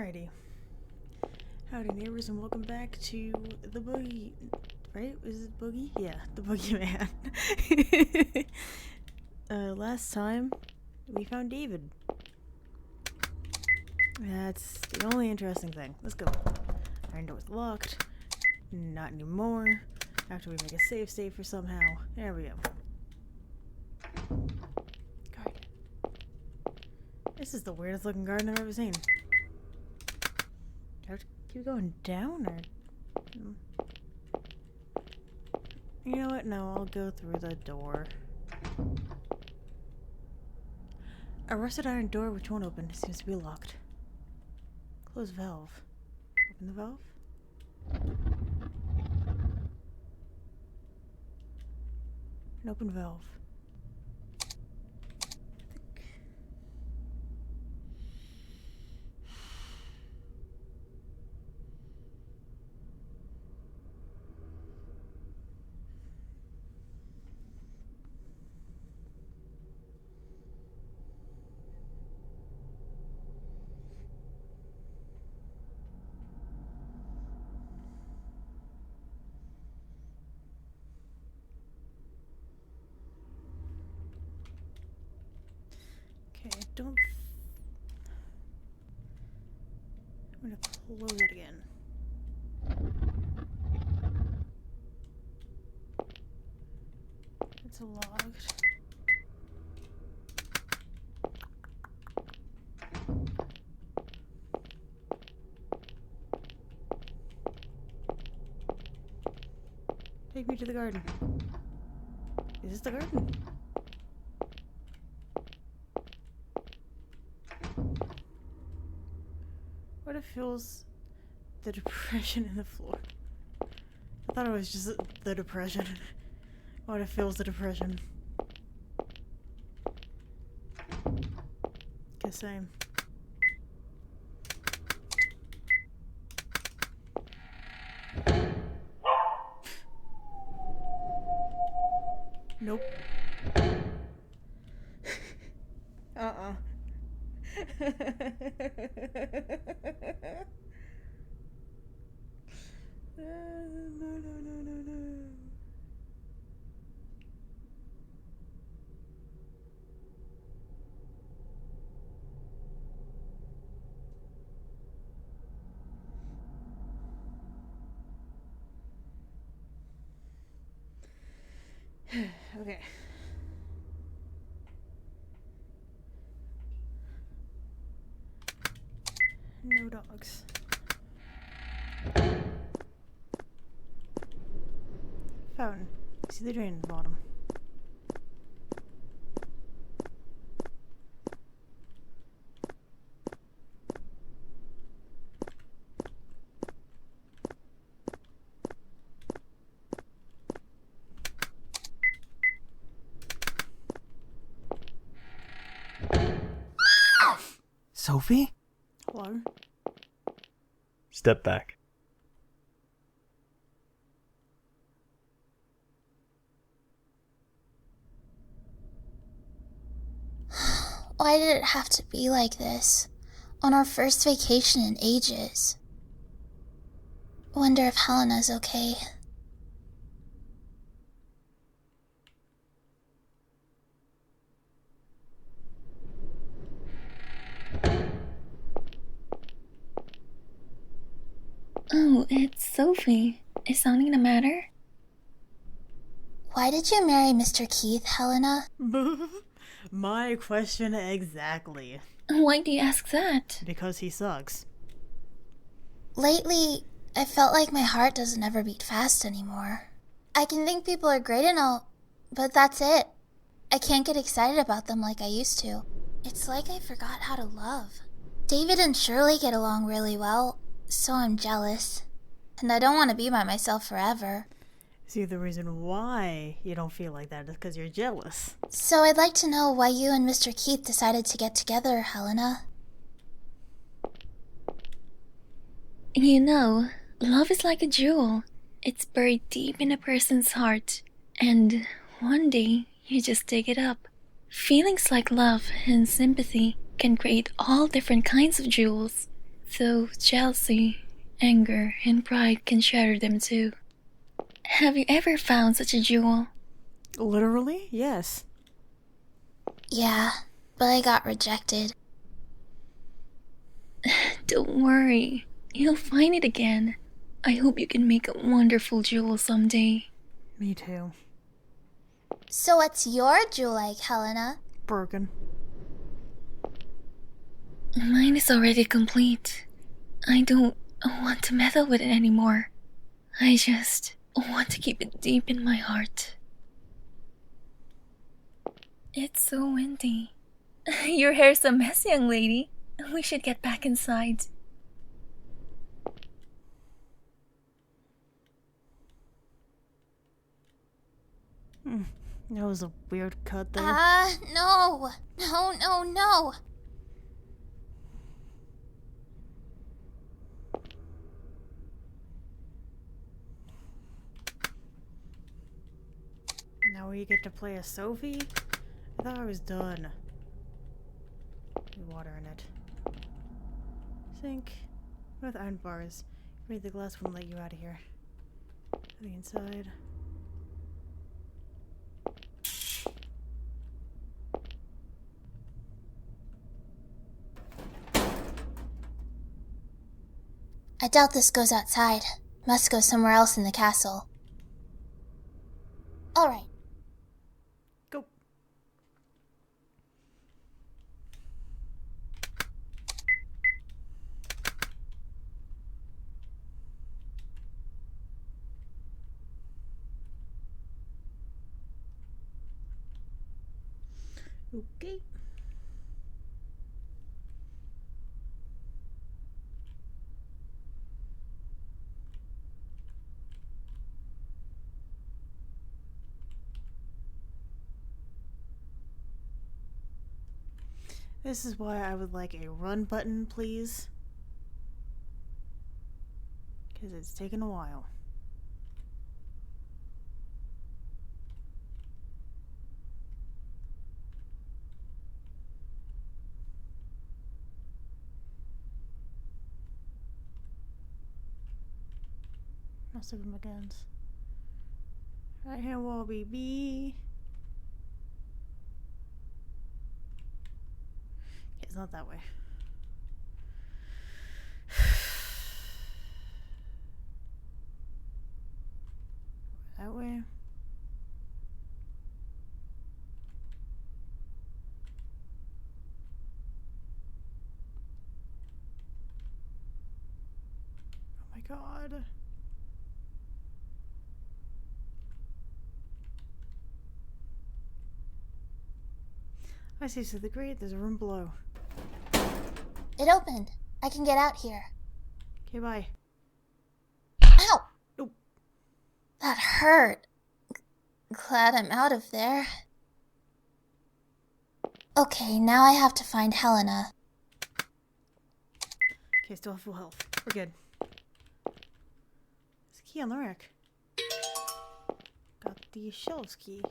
Alrighty. Howdy Neighbors, and welcome back to the Boogie... Right? Is it Boogie? Yeah, the Boogie Man. Last time, we found David. That's the only interesting thing. Let's go. Our door's locked. Not anymore. After we make a save state for somehow. There we go. Garden. This is the weirdest looking garden I've ever seen. Do I have to keep going down, or... You know what? No, I'll go through the door. A rusted iron door which won't open. It seems to be locked. Close valve. Open the valve? An open valve. Okay, I don't... I'm gonna close it again. It's locked. Take me to the garden. Is this the garden? What if feels the depression in the floor? I thought it was just the depression. What if feels the depression? Guess same. Nope. No. Okay. No dogs. Fountain. See the drain at the bottom. Sophie? Hello? Step back. Why did it have to be like this? On our first vacation in ages. Wonder if Helena's okay. Oh, it's Sophie. Is something the matter? Why did you marry Mr. Keith, Helena? My question exactly. Why do you ask that? Because he sucks. Lately, I felt like my heart doesn't ever beat fast anymore. I can think people are great and all, but that's it. I can't get excited about them like I used to. It's like I forgot how to love. David and Shirley get along really well, so I'm jealous. And I don't want to be by myself forever. See, the reason why you don't feel like that is because you're jealous. So I'd like to know why you and Mr. Keith decided to get together, Helena. You know, love is like a jewel. It's buried deep in a person's heart. And one day, you just dig it up. Feelings like love and sympathy can create all different kinds of jewels. though jealousy, anger, and pride can shatter them too. Have you ever found such a jewel? Literally? Yes. Yeah, but I got rejected. Don't worry, you'll find it again. I hope you can make a wonderful jewel someday. Me too. So what's your jewel like, Helena? Broken. Mine is already complete. I don't want to meddle with it anymore. I just want to keep it deep in my heart. It's so windy. Your hair's a mess, young lady. We should get back inside. That was a weird cut there. No. No. Now we get to play as Sophie? I thought I was done. Water in it. Sink. With iron bars. Read the glass won't let you out of here. To the inside. I doubt this goes outside. Must go somewhere else in the castle. Alright. Go. Okay. This is why I would like a run button, please. Because it's taken a while. I'll stick with my guns. Right hand wall, baby. It's not that way. That way. Oh my god. I see, so the grate, there's a room below. It opened. I can get out here. Okay, bye. Ow! Oh. That hurt. Glad I'm out of there. Okay, now I have to find Helena. Okay, still have full health. We're good. There's a key on the rack. Got the shelves key.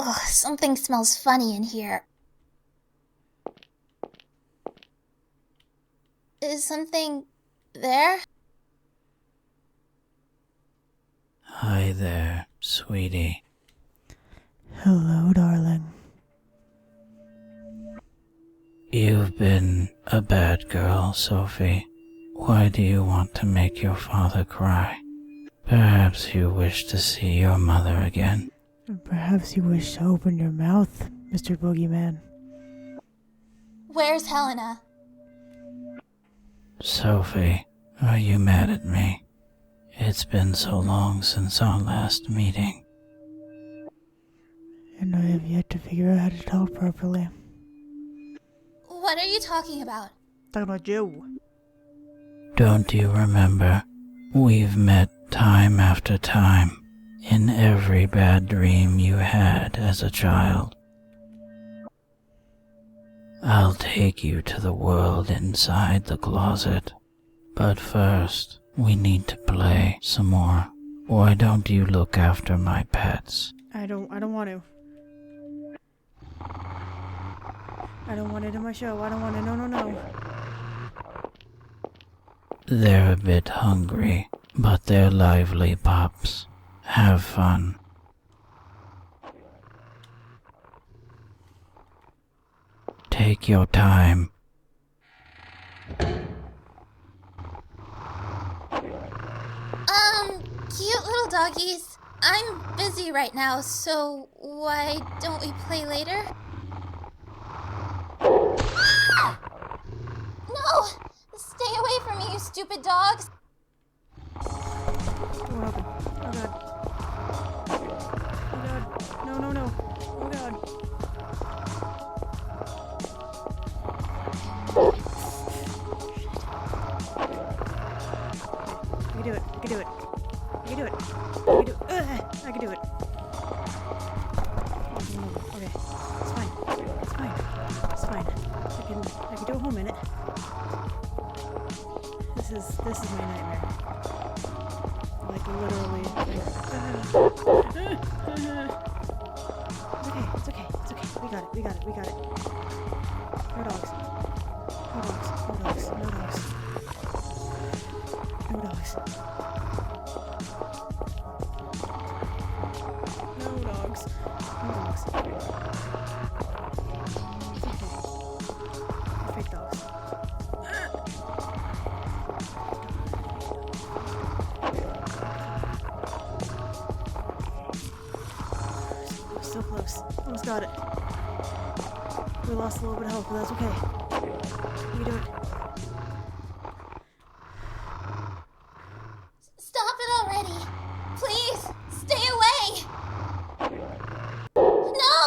Ugh, something smells funny in here. Is something there? Hi there, sweetie. Hello, darling. You've been a bad girl, Sophie. Why do you want to make your father cry? Perhaps you wish to see your mother again. Perhaps you wish to open your mouth, Mr. Boogie Man. Where's Helena? Sophie, are you mad at me? It's been so long since our last meeting. And I have yet to figure out how to talk properly. What are you talking about? Talking about you. Don't you remember? We've met time after time. In every bad dream you had as a child. I'll take you to the world inside the closet. But first, we need to play some more. Why don't you look after my pets? I don't want to. I don't want it in my show. I don't want it. No, no, no. They're a bit hungry, but they're lively pups. Have fun. Take your time. Cute little doggies. I'm busy right now, so why don't we play later? No! Stay away from me, you stupid dogs! What happened? Oh god. Oh god. No, no, no. Oh god. I can do it. I can do it. I can do it. I can do it. I can do it. Okay. It's fine. It's fine. It's fine. I can do a whole minute. This is my nightmare. Like literally. It's okay. It's okay. We got it. We got it. We got it. No dogs. No dogs. No dogs. No dogs. No dogs. No dogs. No dogs. It's okay. Fake dogs. So close. Almost got it. We lost a little bit of health, but that's okay. We can do it. Stop it already! Please, stay away! No!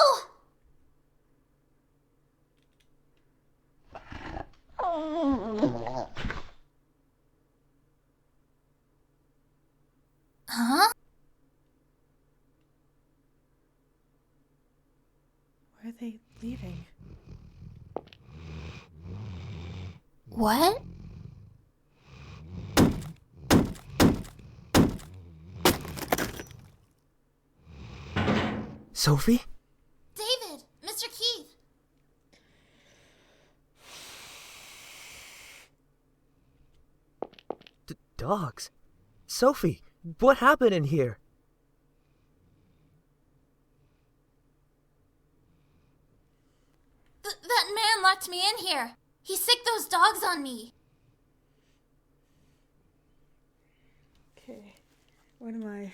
Huh? Why are they leaving? What? Sophie? David! Mr. Keith! Dogs? Sophie, what happened in here? That man locked me in here. He sicked those dogs on me. Okay. What am I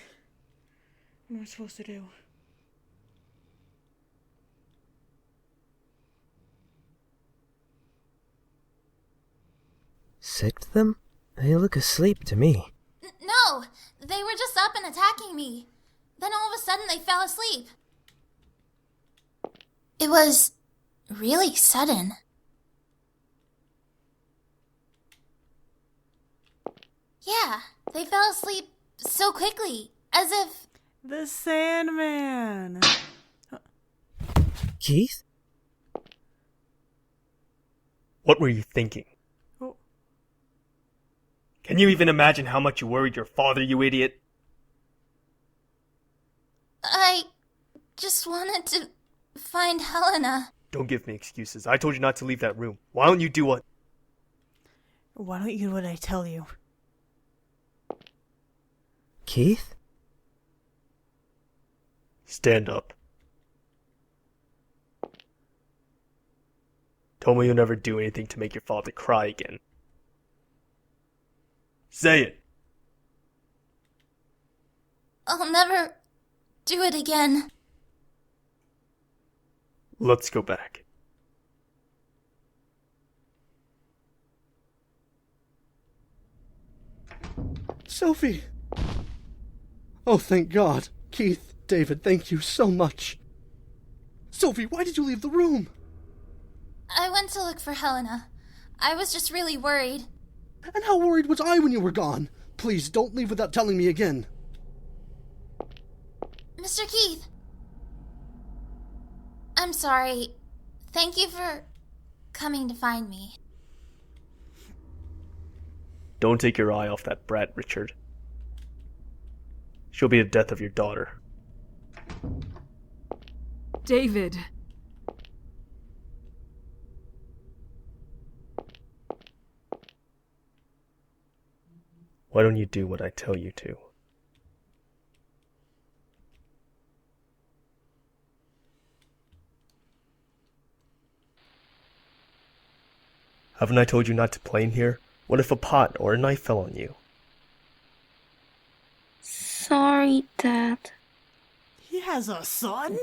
supposed to do? Sicked them? They look asleep to me. No! They were just up and attacking me. Then all of a sudden they fell asleep. It was really sudden. Yeah, they fell asleep so quickly, as if... The Sandman! Keith? What were you thinking? Oh, Can you even imagine how much you worried your father, you idiot? I just wanted to find Helena. Don't give me excuses. I told you not to leave that room. Why don't you do what? why don't you do what I tell you? Keith? Stand up. Tell me you'll never do anything to make your father cry again. Say it. I'll never do it again. Let's go back. Sophie! Oh, thank God. Keith, David, thank you so much. Sophie, why did you leave the room? I went to look for Helena. I was just really worried. And how worried was I when you were gone? Please, don't leave without telling me again. Mr. Keith! I'm sorry. Thank you for coming to find me. Don't take your eye off that brat, Richard. She'll be the death of your daughter. David. Why don't you do what I tell you to? Haven't I told you not to play in here? What if a pot or a knife fell on you? Sorry, Dad. He has a son?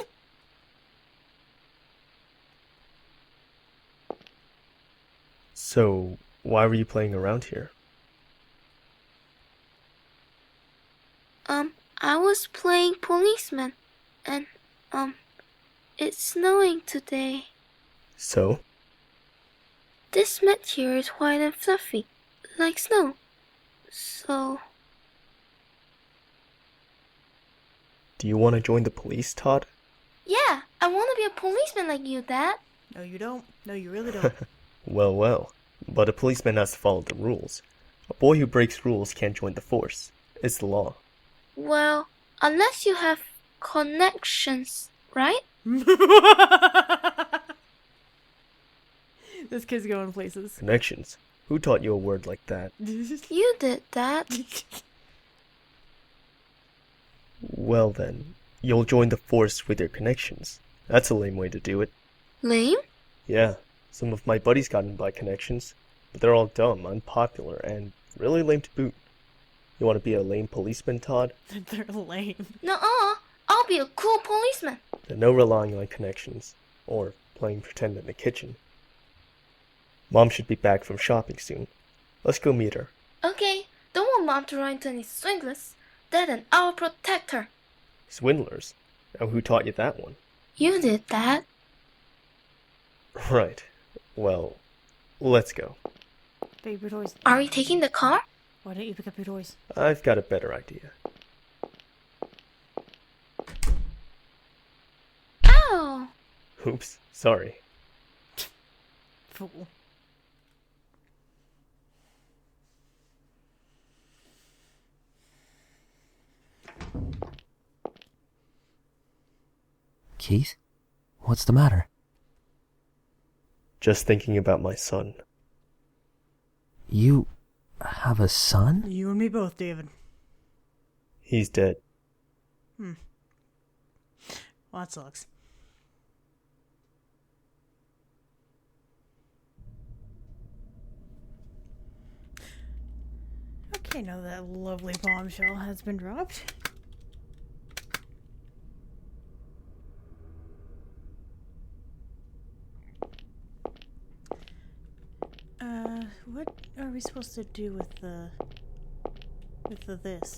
So, why were you playing around here? I was playing policeman, and, it's snowing today. So? This mat here is white and fluffy, like snow. So... Do you want to join the police, Todd? Yeah, I want to be a policeman like you, Dad. No, you don't. No, you really don't. Well, well. But a policeman has to follow the rules. A boy who breaks rules can't join the force. It's the law. Well, unless you have connections, right? This kid's going places. Connections? Who taught you a word like that? You did, Dad. Well then, you'll join the force with your connections. That's a lame way to do it. Lame? Yeah, some of my buddies got in by connections, but they're all dumb, unpopular, and really lame to boot. You want to be a lame policeman, Todd? They're lame. Nuh-uh. I'll be a cool policeman. Then no relying on connections, or playing pretend in the kitchen. Mom should be back from shopping soon. Let's go meet her. Okay, don't want Mom to run into any swindlers. Dad and I'll protect her. Swindlers? And who taught you that one? You did, Dad. Right. Well, let's go. Pick up your toys. Are we taking the car? Why don't you pick up your toys? I've got a better idea. Ow! Oops, sorry. Fool. Keith? What's the matter? Just thinking about my son. You have a son? You and me both, David. He's dead. Well, that sucks. Okay, now that lovely bombshell has been dropped. What are we supposed to do with the this?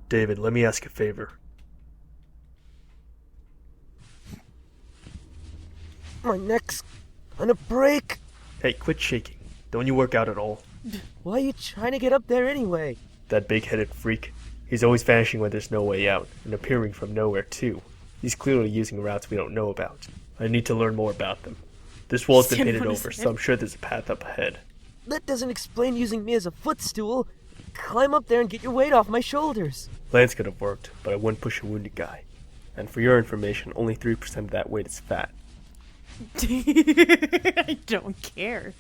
David, let me ask a favor. My neck's gonna break. Hey, quit shaking. Don't you work out at all? Why are you trying to get up there anyway? That big-headed freak. He's always vanishing when there's no way out, and appearing from nowhere too. He's clearly using routes we don't know about. I need to learn more about them. This wall's been Stand painted on his over, head. so I'm sure there's a path up ahead. That doesn't explain using me as a footstool. Climb up there and get your weight off my shoulders. Plans could have worked, but I wouldn't push a wounded guy. And for your information, only 3% of that weight is fat. I don't care.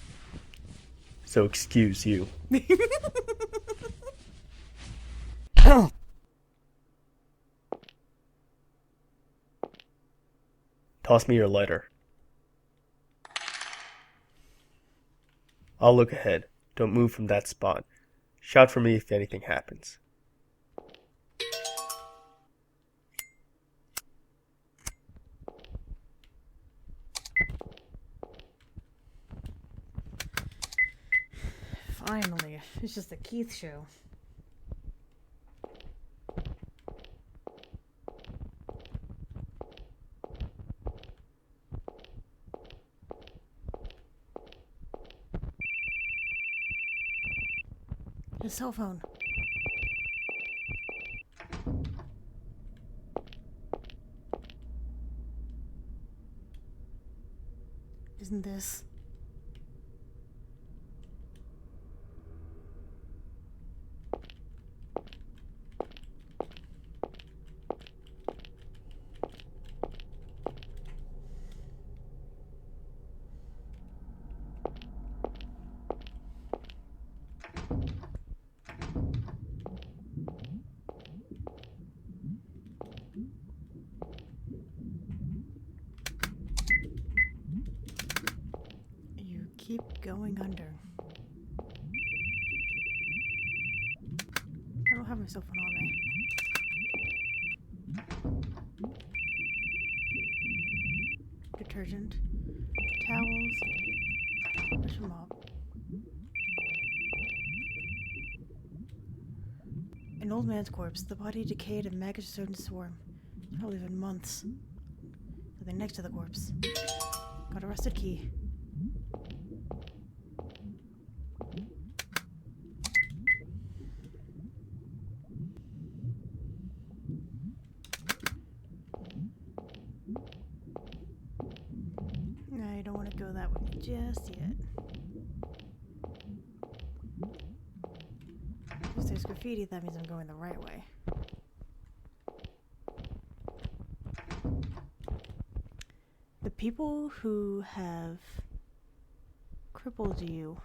So excuse you. Toss me your lighter. I'll look ahead. Don't move from that spot. Shout for me if anything happens. Finally, it's just a Keith show. His cell phone. Isn't this? You keep going under. I don't have my cell phone on me. Detergent, towels, brush them up. An old man's corpse. The body decayed and maggots started to swarm. It's probably been months. Something next to the corpse. Got a rusted key. I don't want to go that way just yet. If there's graffiti, that means I'm going the right way. The people who have crippled you,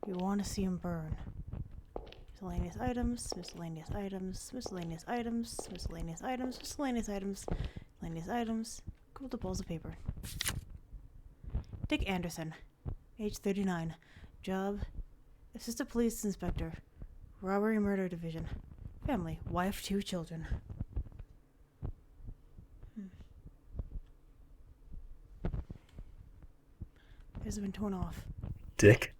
you want to see them burn. Miscellaneous items, miscellaneous items, miscellaneous items, miscellaneous items, miscellaneous items, miscellaneous items. Couple of balls of paper. Dick Anderson, age 39. Job, Assistant Police Inspector, Robbery Murder Division. Family, wife, 2 children. These have been torn off. Dick?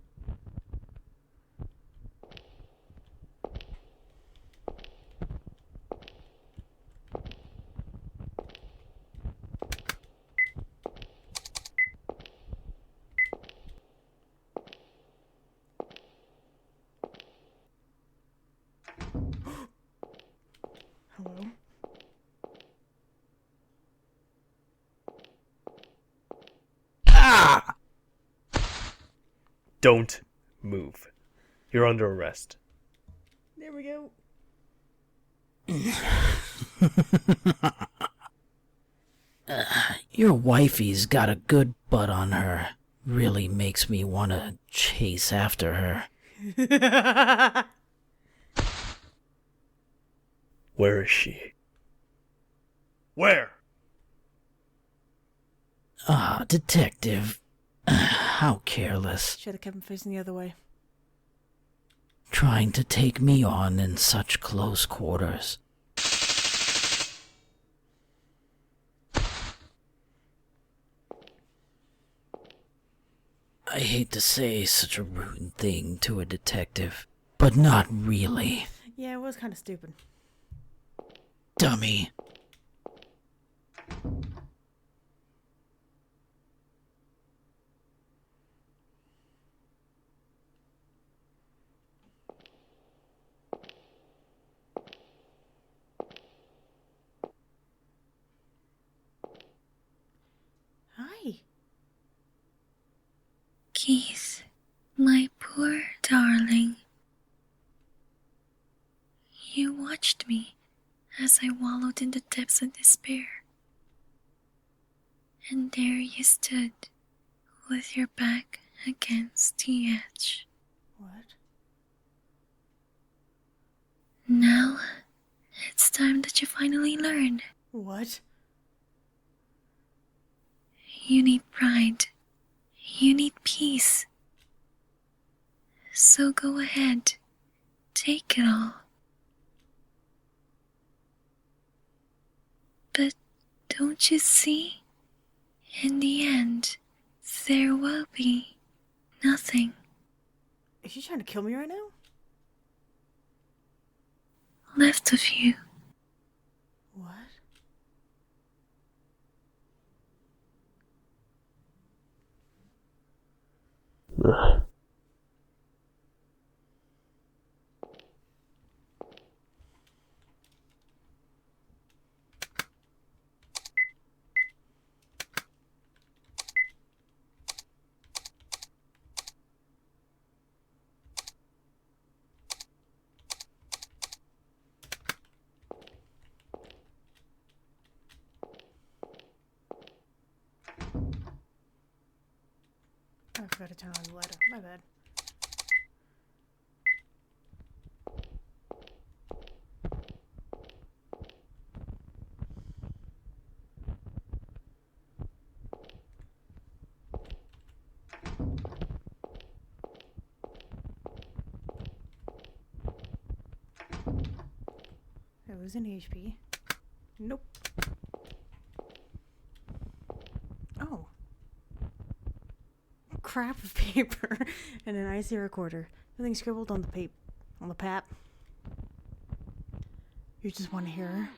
Hello? Ah! Don't move. You're under arrest. There we go. Your wifey's got a good butt on her. Really makes me want to chase after her. Where is she? Where? Ah, detective. How careless. Should have kept him facing the other way. Trying to take me on in such close quarters. I hate to say such a rude thing to a detective, but not really. Yeah, it was kind of stupid. Dummy. Hi. Keith, my poor darling. You watched me as I wallowed in the depths of despair. And there you stood, with your back against the edge. What? Now, it's time that you finally learn. What? You need pride. You need peace. So go ahead. Take it all. But don't you see? In the end, there will be nothing. Is she trying to kill me right now? Left of you. What? I forgot to turn on the lighter. My bad. I lose an HP. Nope. Oh. Crap of paper and an icy recorder. Nothing scribbled on the pap. You just want to hear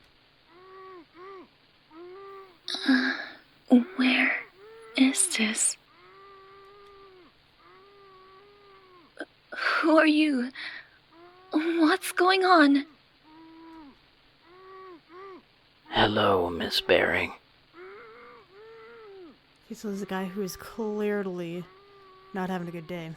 her? Where is this? Who are you? What's going on? Hello, Miss Baring. Okay, so there's a guy who is clearly not having a good day.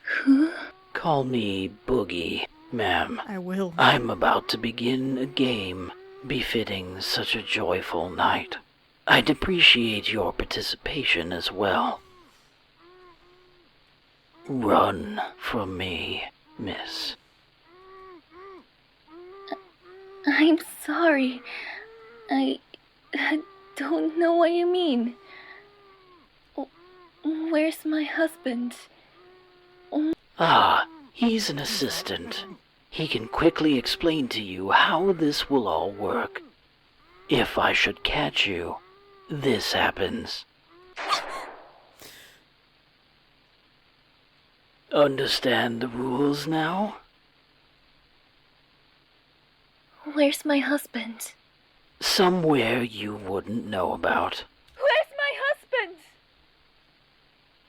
Who? Call me Boogie, ma'am. I will. I'm about to begin a game befitting such a joyful night. I'd appreciate your participation as well. Run from me, miss. I'm sorry. I don't know what you mean. Where's my husband? Ah, he's an assistant. He can quickly explain to you how this will all work. If I should catch you, this happens. Understand the rules now? Where's my husband? Somewhere you wouldn't know about. Where's my husband?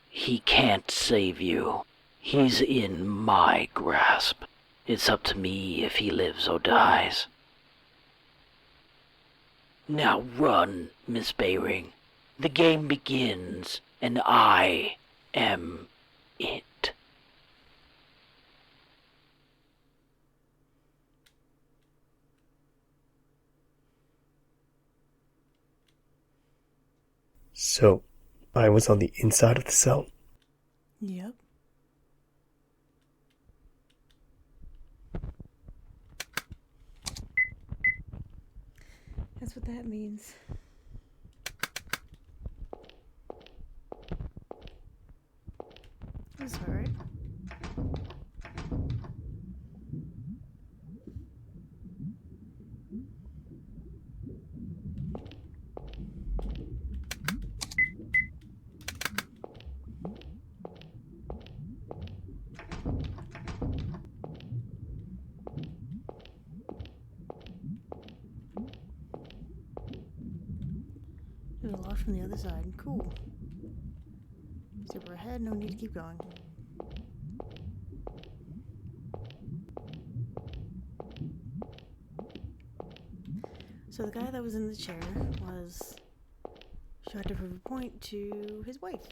He can't save you. He's in my grasp. It's up to me if he lives or dies. Now run, Miss Baring. The game begins, and I am it. So, I was on the inside of the cell? Yep. That's what that means. That's alright. There's a lot from the other side. Cool. Super ahead, no need to keep going. So the guy that was in the chair was tried to prove a point to his wife.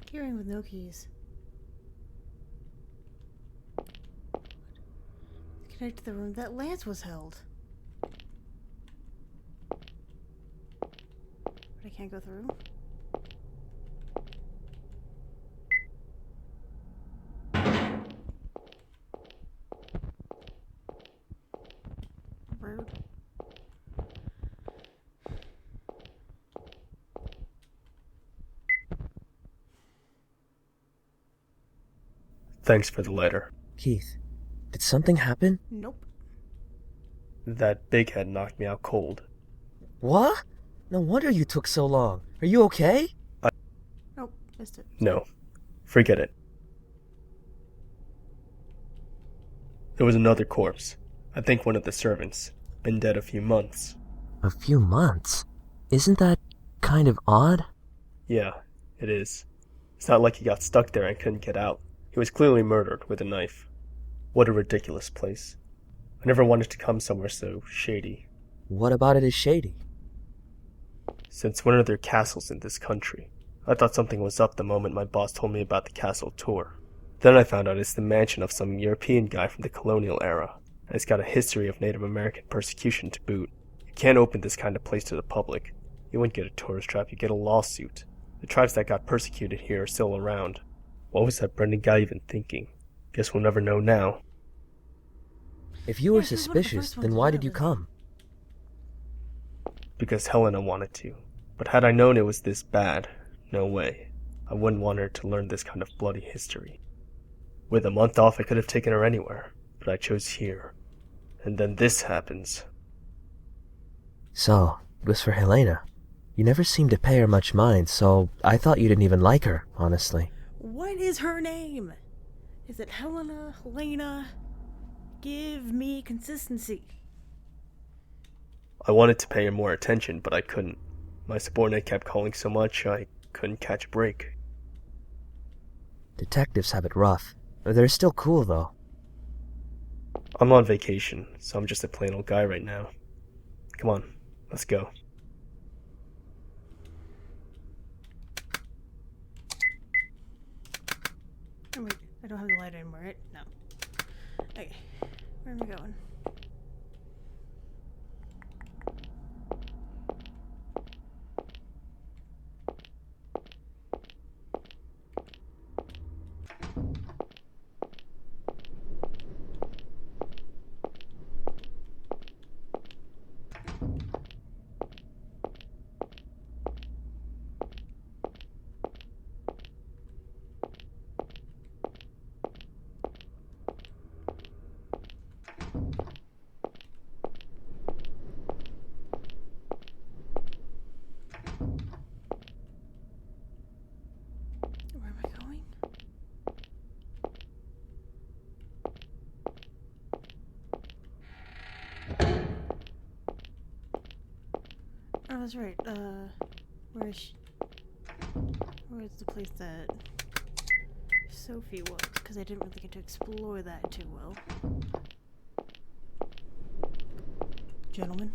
Keyring with no keys. Connect to the room that Lance was held. But I can't go through. Rude. Thanks for the letter. Keith, did something happen? Nope. That big head knocked me out cold. What? No wonder you took so long. Are you okay? Nope. Missed it. No, forget it. There was another corpse. I think one of the servants. Been dead a few months. A few months? Isn't that kind of odd? Yeah, it is. It's not like he got stuck there and couldn't get out. He was clearly murdered with a knife. What a ridiculous place. I never wanted to come somewhere so shady. What about it is shady? Since when are there castles in this country? I thought something was up the moment my boss told me about the castle tour. Then I found out it's the mansion of some European guy from the colonial era, and it's got a history of Native American persecution to boot. You can't open this kind of place to the public. You wouldn't get a tourist trap, you get a lawsuit. The tribes that got persecuted here are still around. What was that Brendan guy even thinking? Guess we'll never know now. If you were Yeah, she was one of the suspicious, first ones then to why know did you this. come? Because Helena wanted to. But had I known it was this bad, no way. I wouldn't want her to learn this kind of bloody history. With a month off, I could have taken her anywhere, but I chose here. And then this happens. So, it was for Helena. You never seemed to pay her much mind, so I thought you didn't even like her, honestly. What is her name? Is it Helena? Helena? Give me consistency. I wanted to pay her more attention, but I couldn't. My subordinate kept calling so much, I couldn't catch a break. Detectives have it rough. They're still cool, though. I'm on vacation, so I'm just a plain old guy right now. Come on, let's go. Oh, wait, I don't have the light anymore, right? No. Okay, where am I going? Where am I going? Oh, that's right. Where's the place that Sophie was? Because I didn't really get to explore that too well. Gentlemen.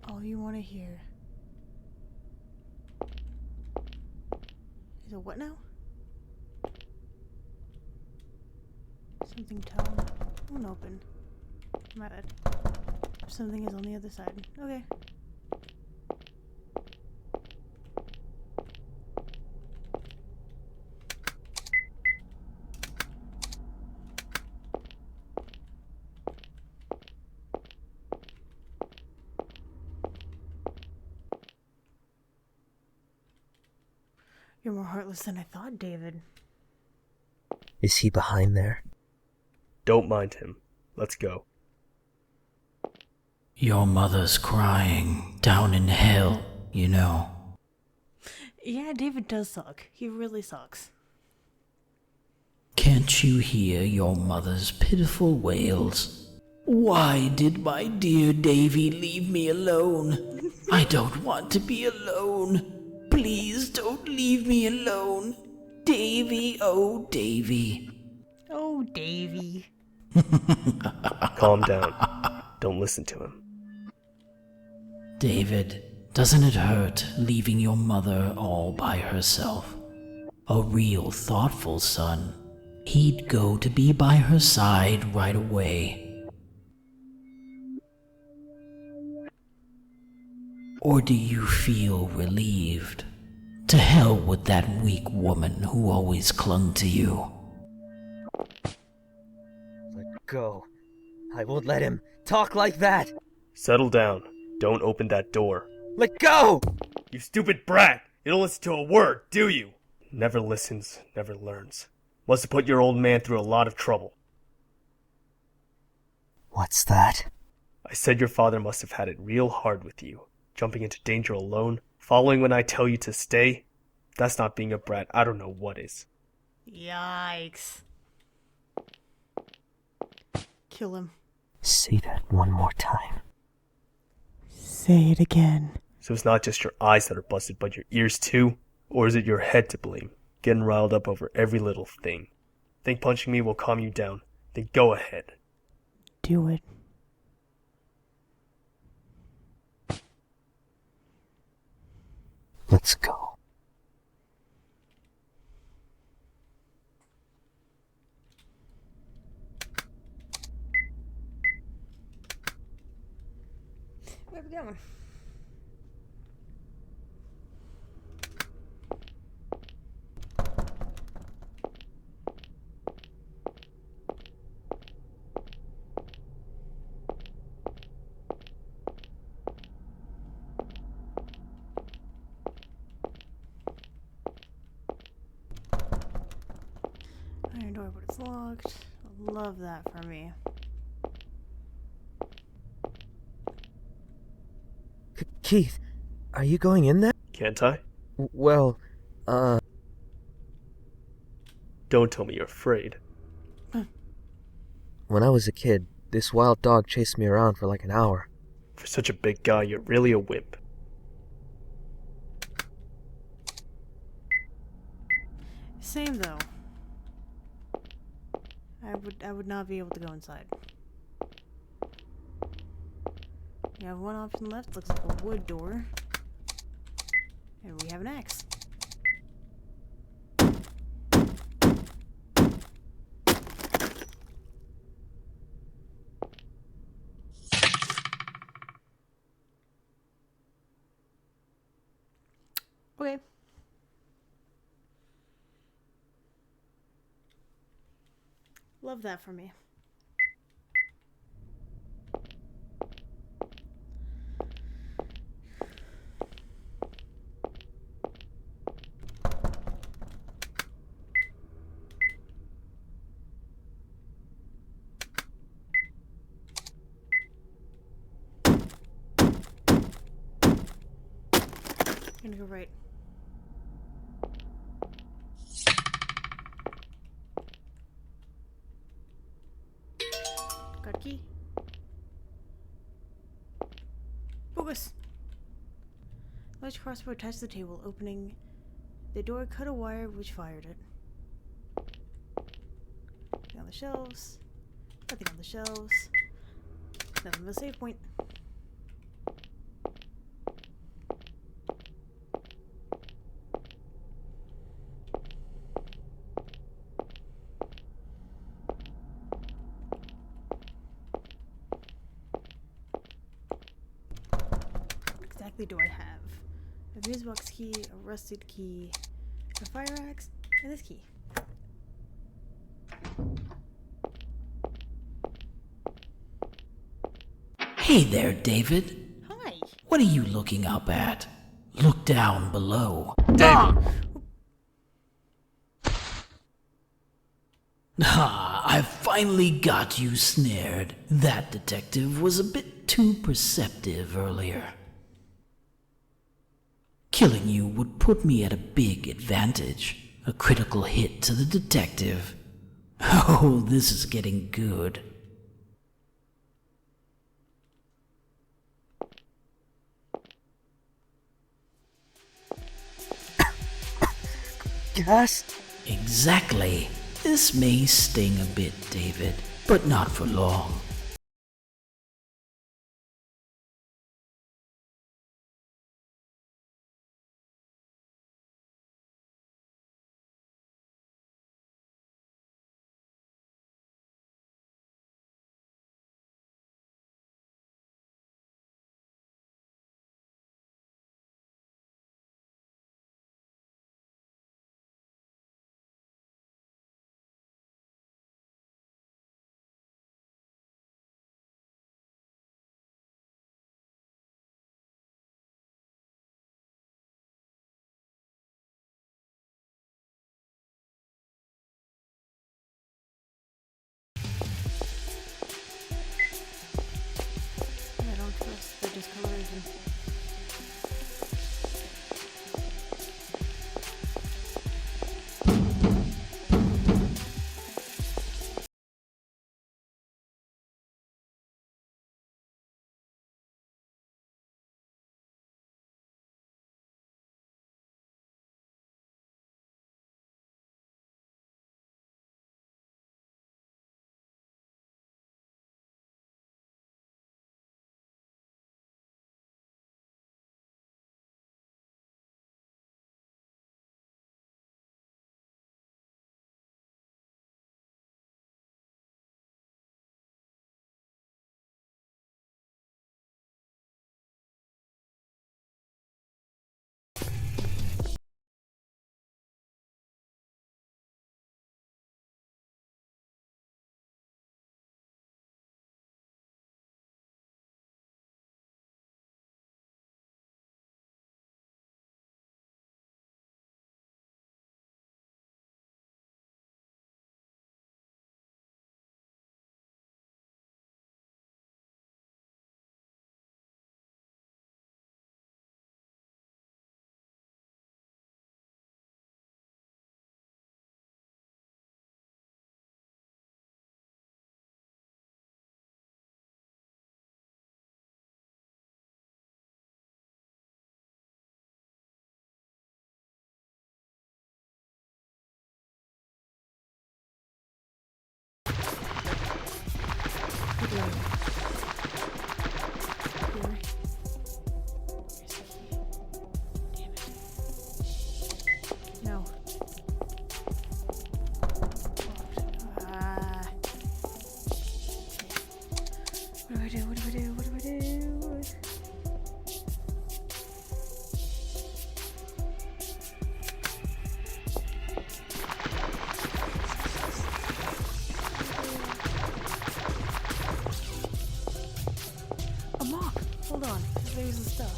All you want to hear is a what now? Something tone. Won't open. My bad. Something is on the other side. Okay. You're more heartless than I thought, David. Is he behind there? Don't mind him. Let's go. Your mother's crying down in hell, you know. Yeah, David does suck. He really sucks. Can't you hear your mother's pitiful wails? Why did my dear Davy leave me alone? I don't want to be alone. Please don't leave me alone. Davy, oh Davy. Oh, Davy. Calm down. Don't listen to him. David, doesn't it hurt leaving your mother all by herself? A real thoughtful son. He'd go to be by her side right away. Or do you feel relieved? To hell with that weak woman who always clung to you. Let go. I won't let him talk like that. Settle down. Don't open that door. Let go! You stupid brat! You don't listen to a word, do you? Never listens, never learns. Must have put your old man through a lot of trouble. What's that? I said your father must have had it real hard with you. Jumping into danger alone, following when I tell you to stay. That's not being a brat. I don't know what is. Yikes. Kill him. Say that one more time. Say it again. So it's not just your eyes that are busted, but your ears too? Or is it your head to blame? Getting riled up over every little thing. Think punching me will calm you down? Then go ahead. Do it. Let's go. Where are we going? Iron door, but it's locked. I love that for me. Keith, are you going in there? Can't I? Well, Don't tell me you're afraid. when I was a kid, this wild dog chased me around for like an hour. For such a big guy, you're really a wimp. Same though. I would not be able to go inside. You have one option left, looks like a wood door. And we have an axe. Okay. Love that for me. I'm gonna go right. Got a key. Focus! Large crossbow attached to the table, opening the door, cut a wire which fired it. Nothing on the shelves. Nothing on the shelves. Nothing but a save point. What exactly do I have? A fuse box key, a rusted key, a fire axe, and this key. Hey there, David. Hi! What are you looking up at? Look down below. Ah, I finally got you snared. That detective was a bit too perceptive earlier. Killing you would put me at a big advantage. A critical hit to the detective. Oh, this is getting good. Gas? Exactly. This may sting a bit, David, but not for long.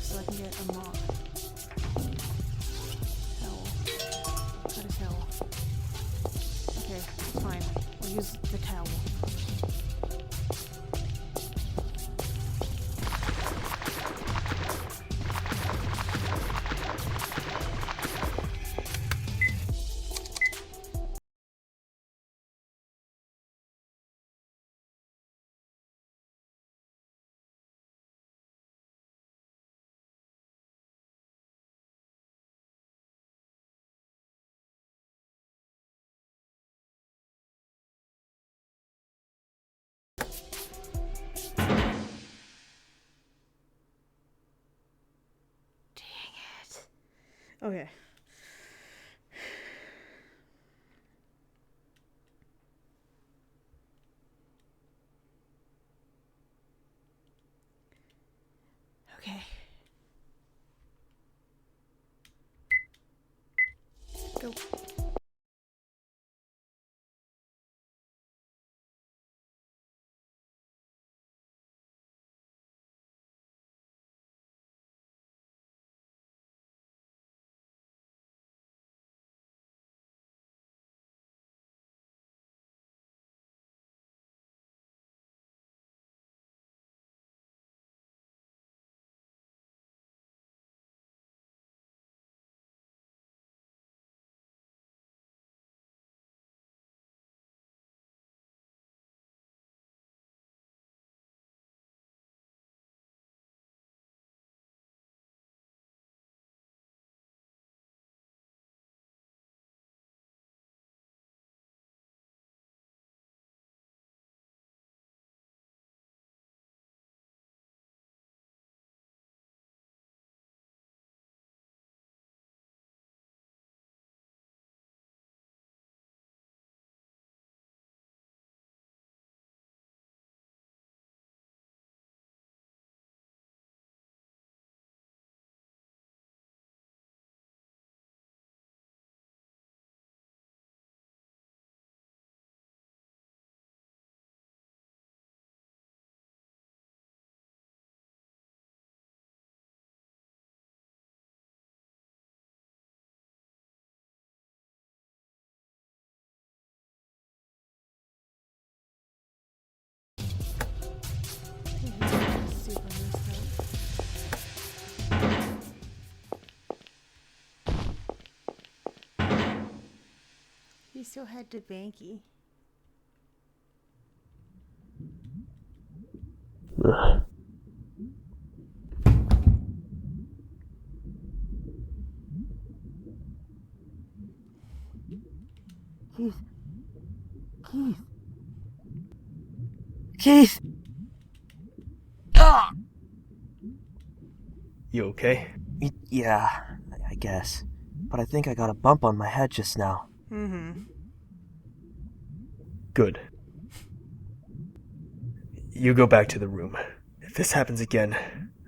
so I can get a moth. Towel. Got a towel. Okay, it's fine. We'll use the towel. Okay. Okay. Go. Super messed up. He still had to banky. Keith. Keith. Keith! Ah! You okay? Yeah, I guess. But I think I got a bump on my head just now. Mm-hmm. Good. You go back to the room. If this happens again,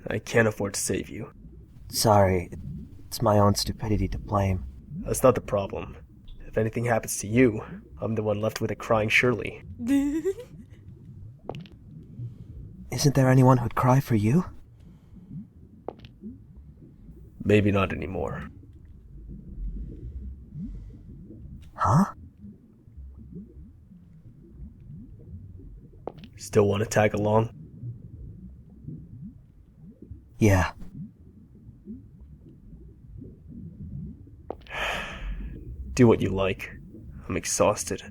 I can't afford to save you. Sorry, it's my own stupidity to blame. That's not the problem. If anything happens to you, I'm the one left with it crying Shirley. Isn't there anyone who'd cry for you? Maybe not anymore. Huh? Still want to tag along? Yeah. Do what you like. I'm exhausted.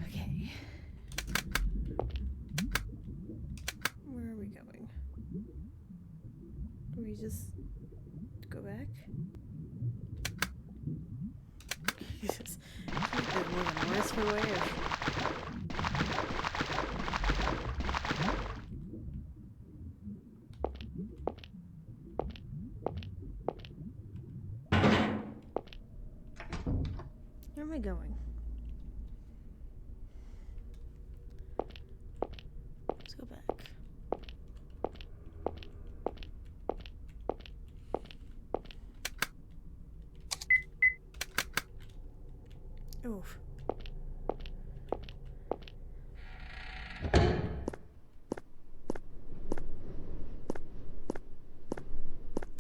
Okay. Where are we going? Do we just go back? Jesus. Is it more than worse for way or... Where am I going? Let's go back. Oof.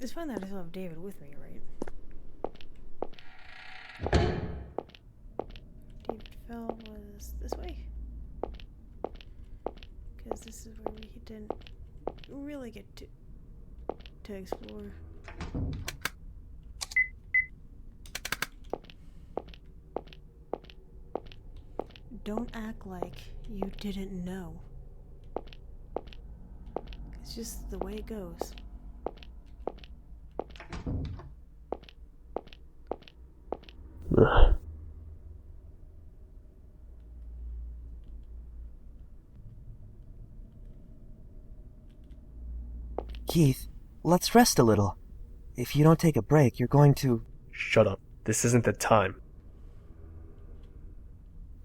It's fun that I still have David with me, right? David fell was this way. Because this is where we didn't really get to explore. Don't act like you didn't know. It's just the way it goes. Keith, let's rest a little. If you don't take a break, you're going to... Shut up. This isn't the time.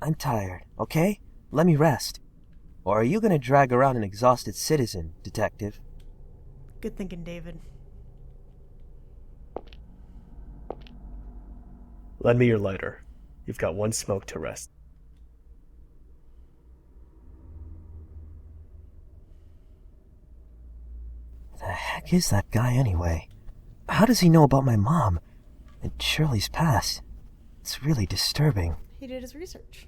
I'm tired, okay? Let me rest. Or are you gonna drag around an exhausted citizen, detective? Good thinking, David. Lend me your lighter. You've got one smoke to rest. The heck is that guy anyway? How does he know about my mom and Shirley's past? It's really disturbing. He did his research.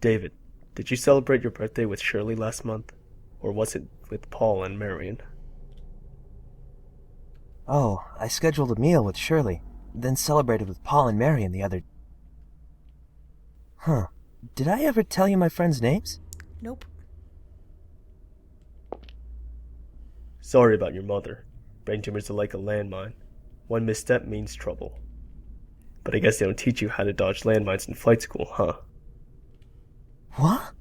David, did you celebrate your birthday with Shirley last month? Or was it with Paul and Marion? Oh, I scheduled a meal with Shirley, then celebrated with Paul and Marion the other... Huh. Did I ever tell you my friends' names? Nope. Sorry about your mother. Brain tumors are like a landmine. One misstep means trouble. But I guess they don't teach you how to dodge landmines in flight school, huh? What?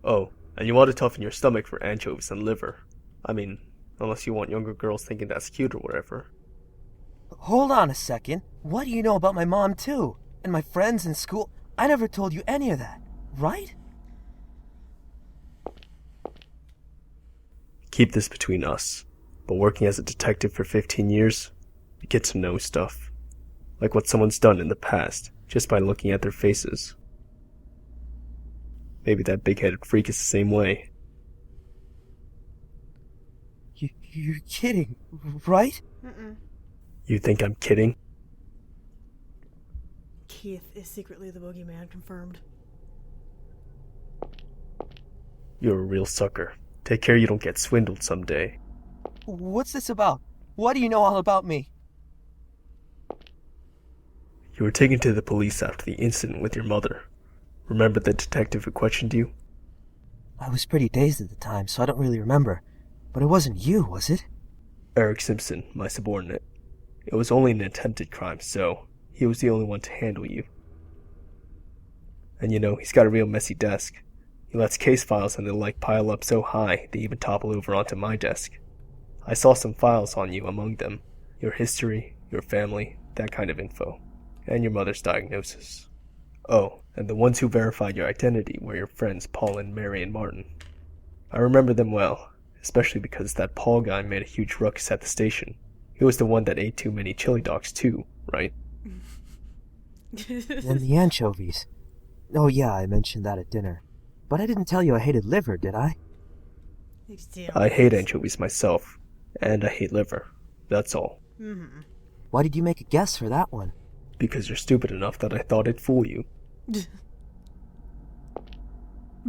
Oh, and you ought to toughen your stomach for anchovies and liver. I mean, unless you want younger girls thinking that's cute or whatever. Hold on a second. What do you know about my mom, too? And my friends in school? I never told you any of that, right? Keep this between us. But working as a detective for 15 years, you get to know stuff. Like what someone's done in the past, just by looking at their faces. Maybe that big-headed freak is the same way. You're kidding, right? Mm-mm. You think I'm kidding? Keith is secretly the Boogie Man, confirmed. You're a real sucker. Take care you don't get swindled someday. What's this about? What do you know all about me? You were taken to the police after the incident with your mother. Remember the detective who questioned you? I was pretty dazed at the time, so I don't really remember. But it wasn't you, was it? Eric Simpson, my subordinate. It was only an attempted crime, so he was the only one to handle you. And you know, he's got a real messy desk. He lets case files and the like pile up so high they even topple over onto my desk. I saw some files on you among them. Your history, your family, that kind of info. And your mother's diagnosis. Oh, and the ones who verified your identity were your friends Paul and Marion Martin. I remember them well, especially because that Paul guy made a huge ruckus at the station. He was the one that ate too many chili dogs too, right? And the anchovies. Oh yeah, I mentioned that at dinner. But I didn't tell you I hated liver, did I? I hate anchovies myself, and I hate liver. That's all. Mm-hmm. Why did you make a guess for that one? Because you're stupid enough that I thought it'd fool you.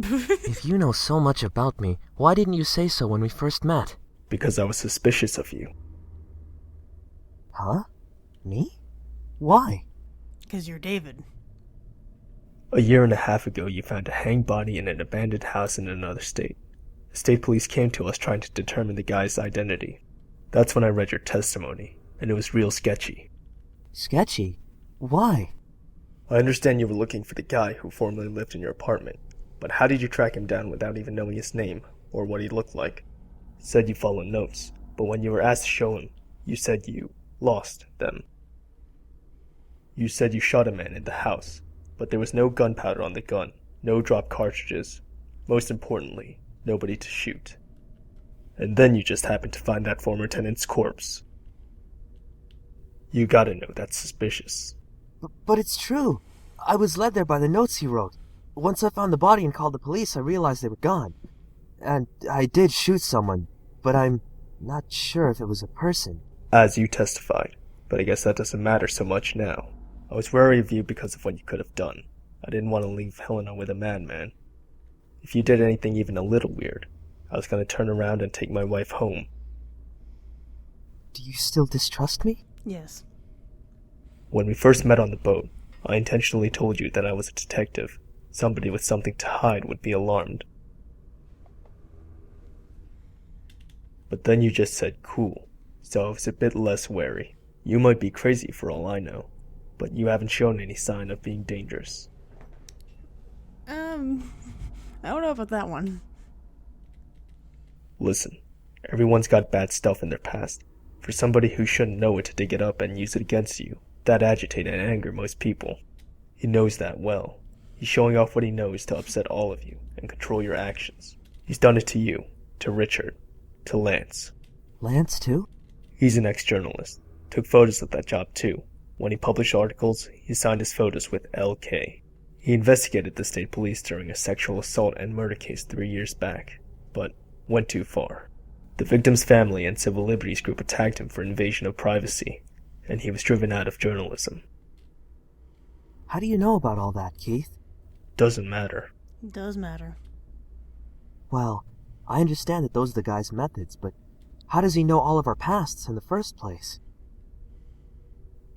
If you know so much about me, why didn't you say so when we first met? Because I was suspicious of you. Huh? Me? Why? Because you're David. A year and a half ago, you found a hanged body in an abandoned house in another state. The state police came to us trying to determine the guy's identity. That's when I read your testimony, and it was real sketchy. Sketchy? Why? I understand you were looking for the guy who formerly lived in your apartment, but how did you track him down without even knowing his name, or what he looked like? You said you followed notes, but when you were asked to show him, you said you lost them. You said you shot a man in the house, but there was no gunpowder on the gun, no dropped cartridges. Most importantly, nobody to shoot. And then you just happened to find that former tenant's corpse. You gotta know that's suspicious. But it's true. I was led there by the notes he wrote. Once I found the body and called the police, I realized they were gone. And I did shoot someone, but I'm not sure if it was a person. As you testified, but I guess that doesn't matter so much now. I was wary of you because of what you could have done. I didn't want to leave Helena with a madman. If you did anything even a little weird, I was going to turn around and take my wife home. Do you still distrust me? Yes. When we first met on the boat, I intentionally told you that I was a detective. Somebody with something to hide would be alarmed. But then you just said cool, so I was a bit less wary. You might be crazy for all I know, but you haven't shown any sign of being dangerous. I don't know about that one. Listen, everyone's got bad stuff in their past. For somebody who shouldn't know it to dig it up and use it against you, that'd agitate and anger most people. He knows that well. He's showing off what he knows to upset all of you and control your actions. He's done it to you, to Richard, to Lance. Lance, too? He's an ex-journalist. Took photos of that job, too. When he published articles, he signed his photos with LK. He investigated the state police during a sexual assault and murder case 3 years back, but went too far. The victim's family and civil liberties group attacked him for invasion of privacy, and he was driven out of journalism. How do you know about all that, Keith? Doesn't matter. It does matter. Well, I understand that those are the guy's methods, but how does he know all of our pasts in the first place?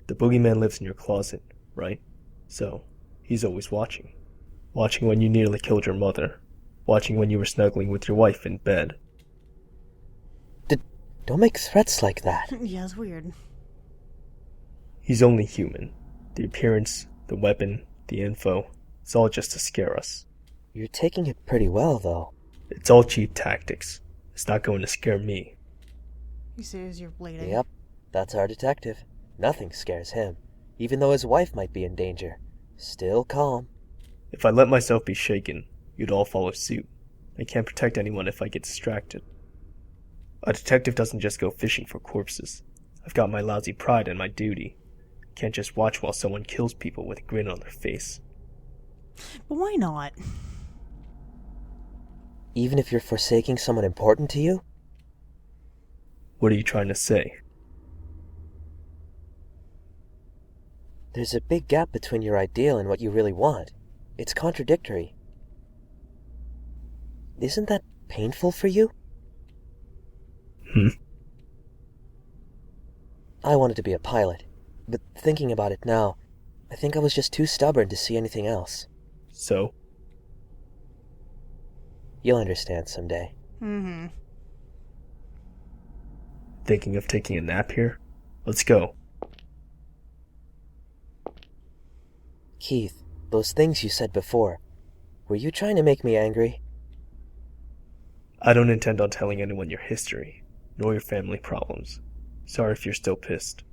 The boogeyman lives in your closet, right? So, he's always watching. Watching when you nearly killed your mother. Watching when you were snuggling with your wife in bed. Don't make threats like that. Yeah, it's weird. He's only human. The appearance, the weapon, the info, it's all just to scare us. You're taking it pretty well, though. It's all cheap tactics. It's not going to scare me. You serious? You're bleeding. Yep, that's our detective. Nothing scares him, even though his wife might be in danger. Still calm. If I let myself be shaken, you'd all follow suit. I can't protect anyone if I get distracted. A detective doesn't just go fishing for corpses. I've got my lousy pride and my duty. Can't just watch while someone kills people with a grin on their face. But why not? Even if you're forsaking someone important to you? What are you trying to say? There's a big gap between your ideal and what you really want. It's contradictory. Isn't that painful for you? I wanted to be a pilot, but thinking about it now, I think I was just too stubborn to see anything else. So? You'll understand someday. Thinking of taking a nap here? Let's go. Keith, those things you said before, were you trying to make me angry? I don't intend on telling anyone your history, nor your family problems. Sorry if you're still pissed.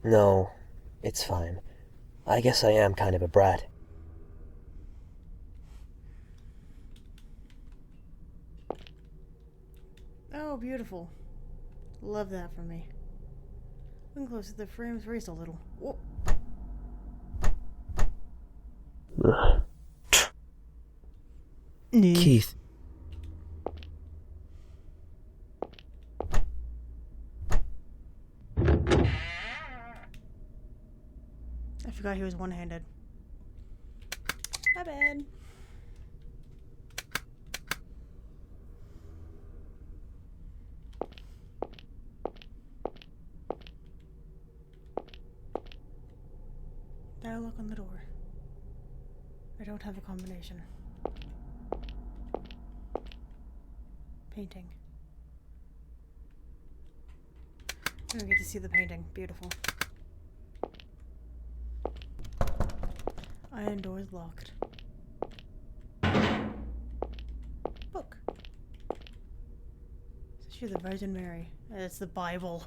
No, it's fine. I guess I am kind of a brat. Oh, beautiful. Love that for me. When close to the frames, raise a little. Whoa. Keith. I forgot he was one-handed. My bad. Better look on the door. I don't have a combination. Painting. I don't get to see the painting. Beautiful. Iron door is locked. Book. Says you're the Virgin Mary. It's the Bible.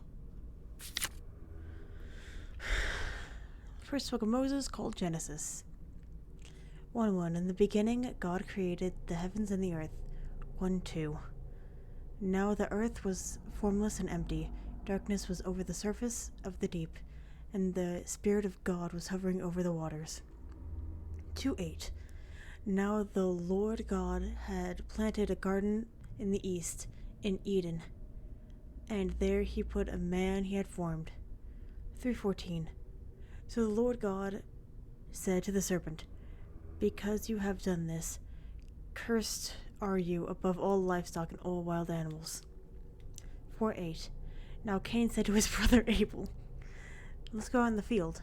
First book of Moses, called Genesis. 1:1. In the beginning, God created the heavens and the earth. 1:2. Now the earth was formless and empty. Darkness was over the surface of the deep, and the Spirit of God was hovering over the waters. 2:8. Now the Lord God had planted a garden in the east, in Eden, and there he put a man he had formed. 3:14. So the Lord God said to the serpent, because you have done this, cursed are you above all livestock and all wild animals. 4:8. Now Cain said to his brother Abel, let's go out in the field.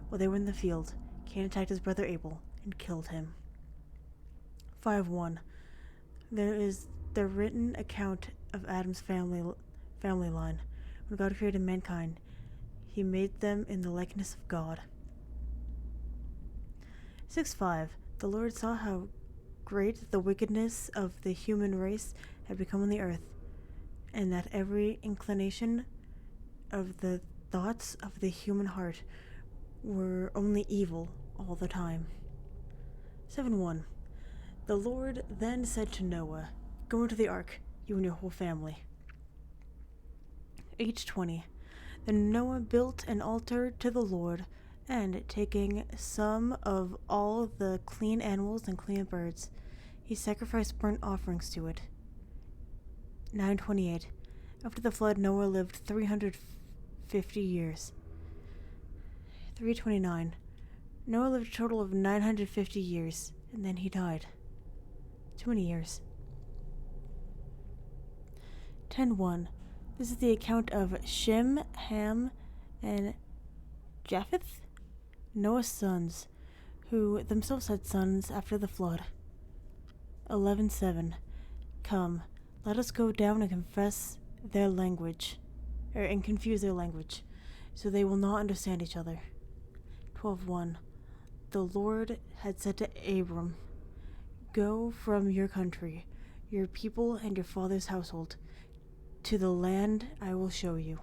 While they were in the field, Cain attacked his brother Abel and killed him. 5:1. There is the written account of Adam's family line. When God created mankind, he made them in the likeness of God. 6:5. The Lord saw how great the wickedness of the human race had become on the earth, and that every inclination of the thoughts of the human heart were only evil all the time. 7:1. The Lord then said to Noah, go into the ark, you and your whole family. 8:20. Then Noah built an altar to the Lord, and taking some of all the clean animals and clean birds, he sacrificed burnt offerings to it. 9:28. After the flood, Noah lived 350 years. 3:29. Noah lived a total of 950 years, and then he died. Too many years. 10:1. This is the account of Shem, Ham, and Japheth, Noah's sons, who themselves had sons after the flood. 11:7. Come, let us go down and confuse their language, so they will not understand each other. 12:1. The Lord had said to Abram, go from your country, your people, and your father's household, to the land I will show you.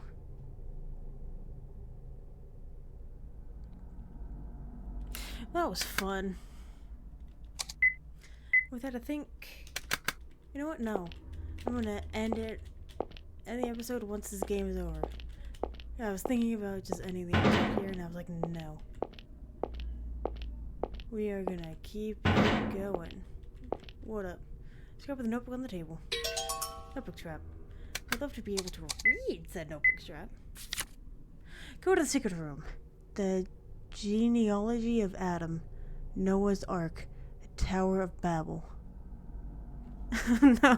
That was fun. With that, I think... You know what? No. I'm gonna end the episode once this game is over. Yeah, I was thinking about just ending the episode here, and I was like, no. We are gonna keep it going. What up? Scrap with a notebook on the table. Notebook strap. I'd love to be able to read said notebook strap. Go to the secret room. The genealogy of Adam, Noah's Ark, the Tower of Babel. No,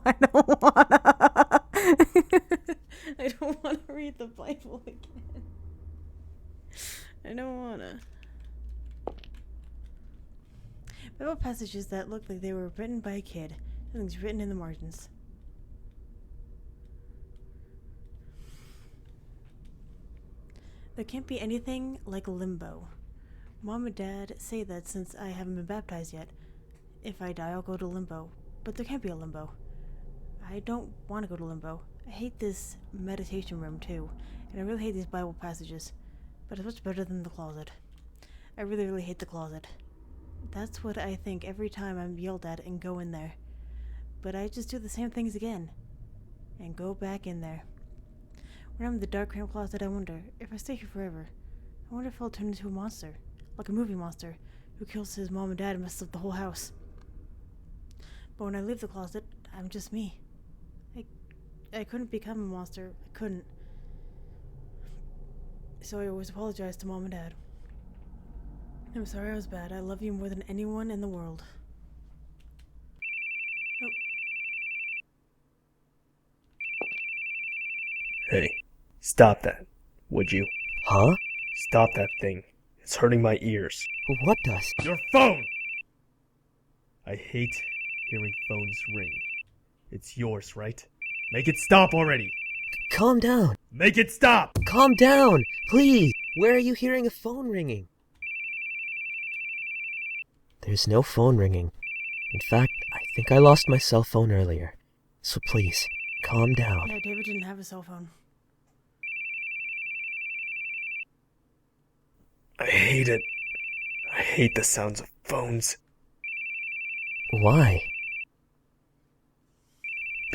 I don't wanna. I don't wanna read the Bible again. I don't wanna. Bible passages that look like they were written by a kid. Nothing's written in the margins. There can't be anything like limbo. Mom and Dad say that since I haven't been baptized yet. If I die, I'll go to limbo. But there can't be a limbo. I don't want to go to limbo. I hate this meditation room too. And I really hate these Bible passages. But it's much better than the closet. I really, really hate the closet. That's what I think every time I'm yelled at and go in there. But I just do the same things again. And go back in there. When I'm in the dark cramped closet, I wonder, if I stay here forever, I wonder if I'll turn into a monster. Like a movie monster, who kills his mom and dad and messes up the whole house. But when I leave the closet, I'm just me. I couldn't become a monster. I couldn't. So I always apologize to Mom and Dad. I'm sorry I was bad. I love you more than anyone in the world. Oh. Hey, stop that, would you? Huh? Stop that thing. It's hurting my ears. What does? Your phone! I hate hearing phones ring. It's yours, right? Make it stop already! Calm down. Make it stop! Calm down, please. Where are you hearing a phone ringing? There's no phone ringing. In fact, I think I lost my cell phone earlier. So please, calm down. Yeah, David didn't have a cell phone. I hate it. I hate the sounds of phones. Why?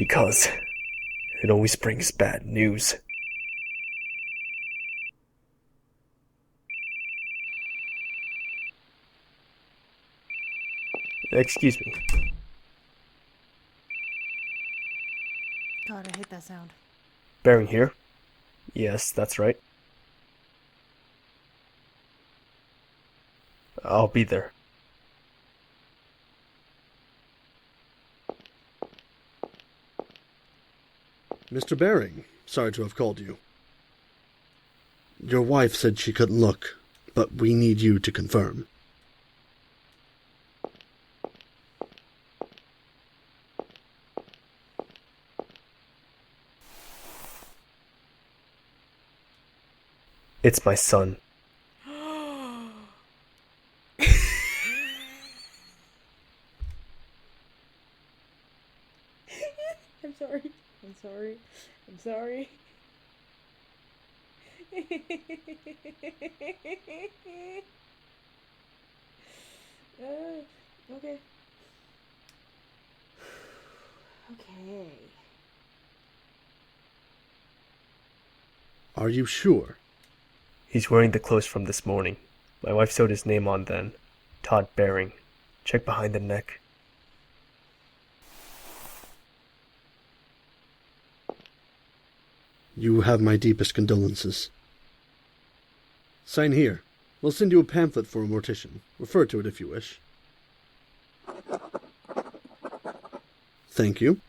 Because it always brings bad news. Excuse me. God, I hate that sound. Bearing here? Yes, that's right. I'll be there. Mr. Baring, sorry to have called you. Your wife said she couldn't look, but we need you to confirm. It's my son. I'm sorry. I'm sorry. I'm sorry. Okay. Okay. Are you sure? He's wearing the clothes from this morning. My wife sewed his name on then. Todd Baring. Check behind the neck. You have my deepest condolences. Sign here. We'll send you a pamphlet for a mortician. Refer to it if you wish. Thank you.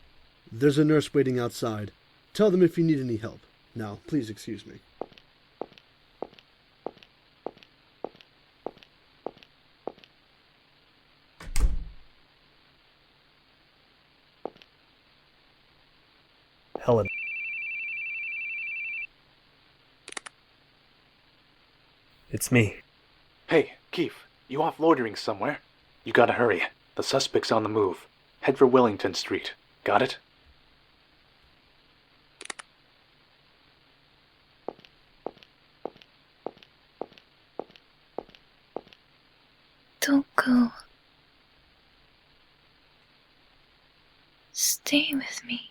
There's a nurse waiting outside. Tell them if you need any help. Now, please excuse me. Helen. It's me. Hey, Keith, you off loitering somewhere? You gotta hurry. The suspect's on the move. Head for Wellington Street. Got it? Don't go. Stay with me.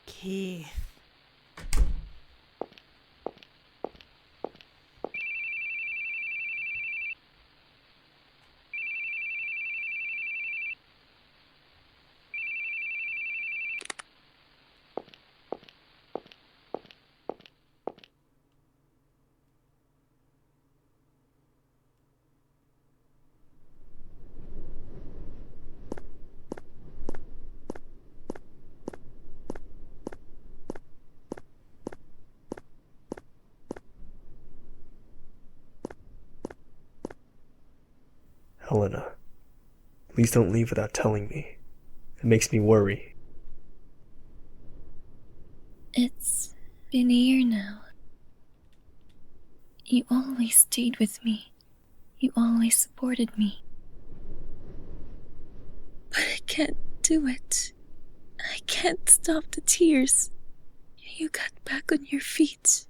Keith. Helena. Please don't leave without telling me. It makes me worry. It's been a year now. You always stayed with me. You always supported me. But I can't do it. I can't stop the tears. You got back on your feet.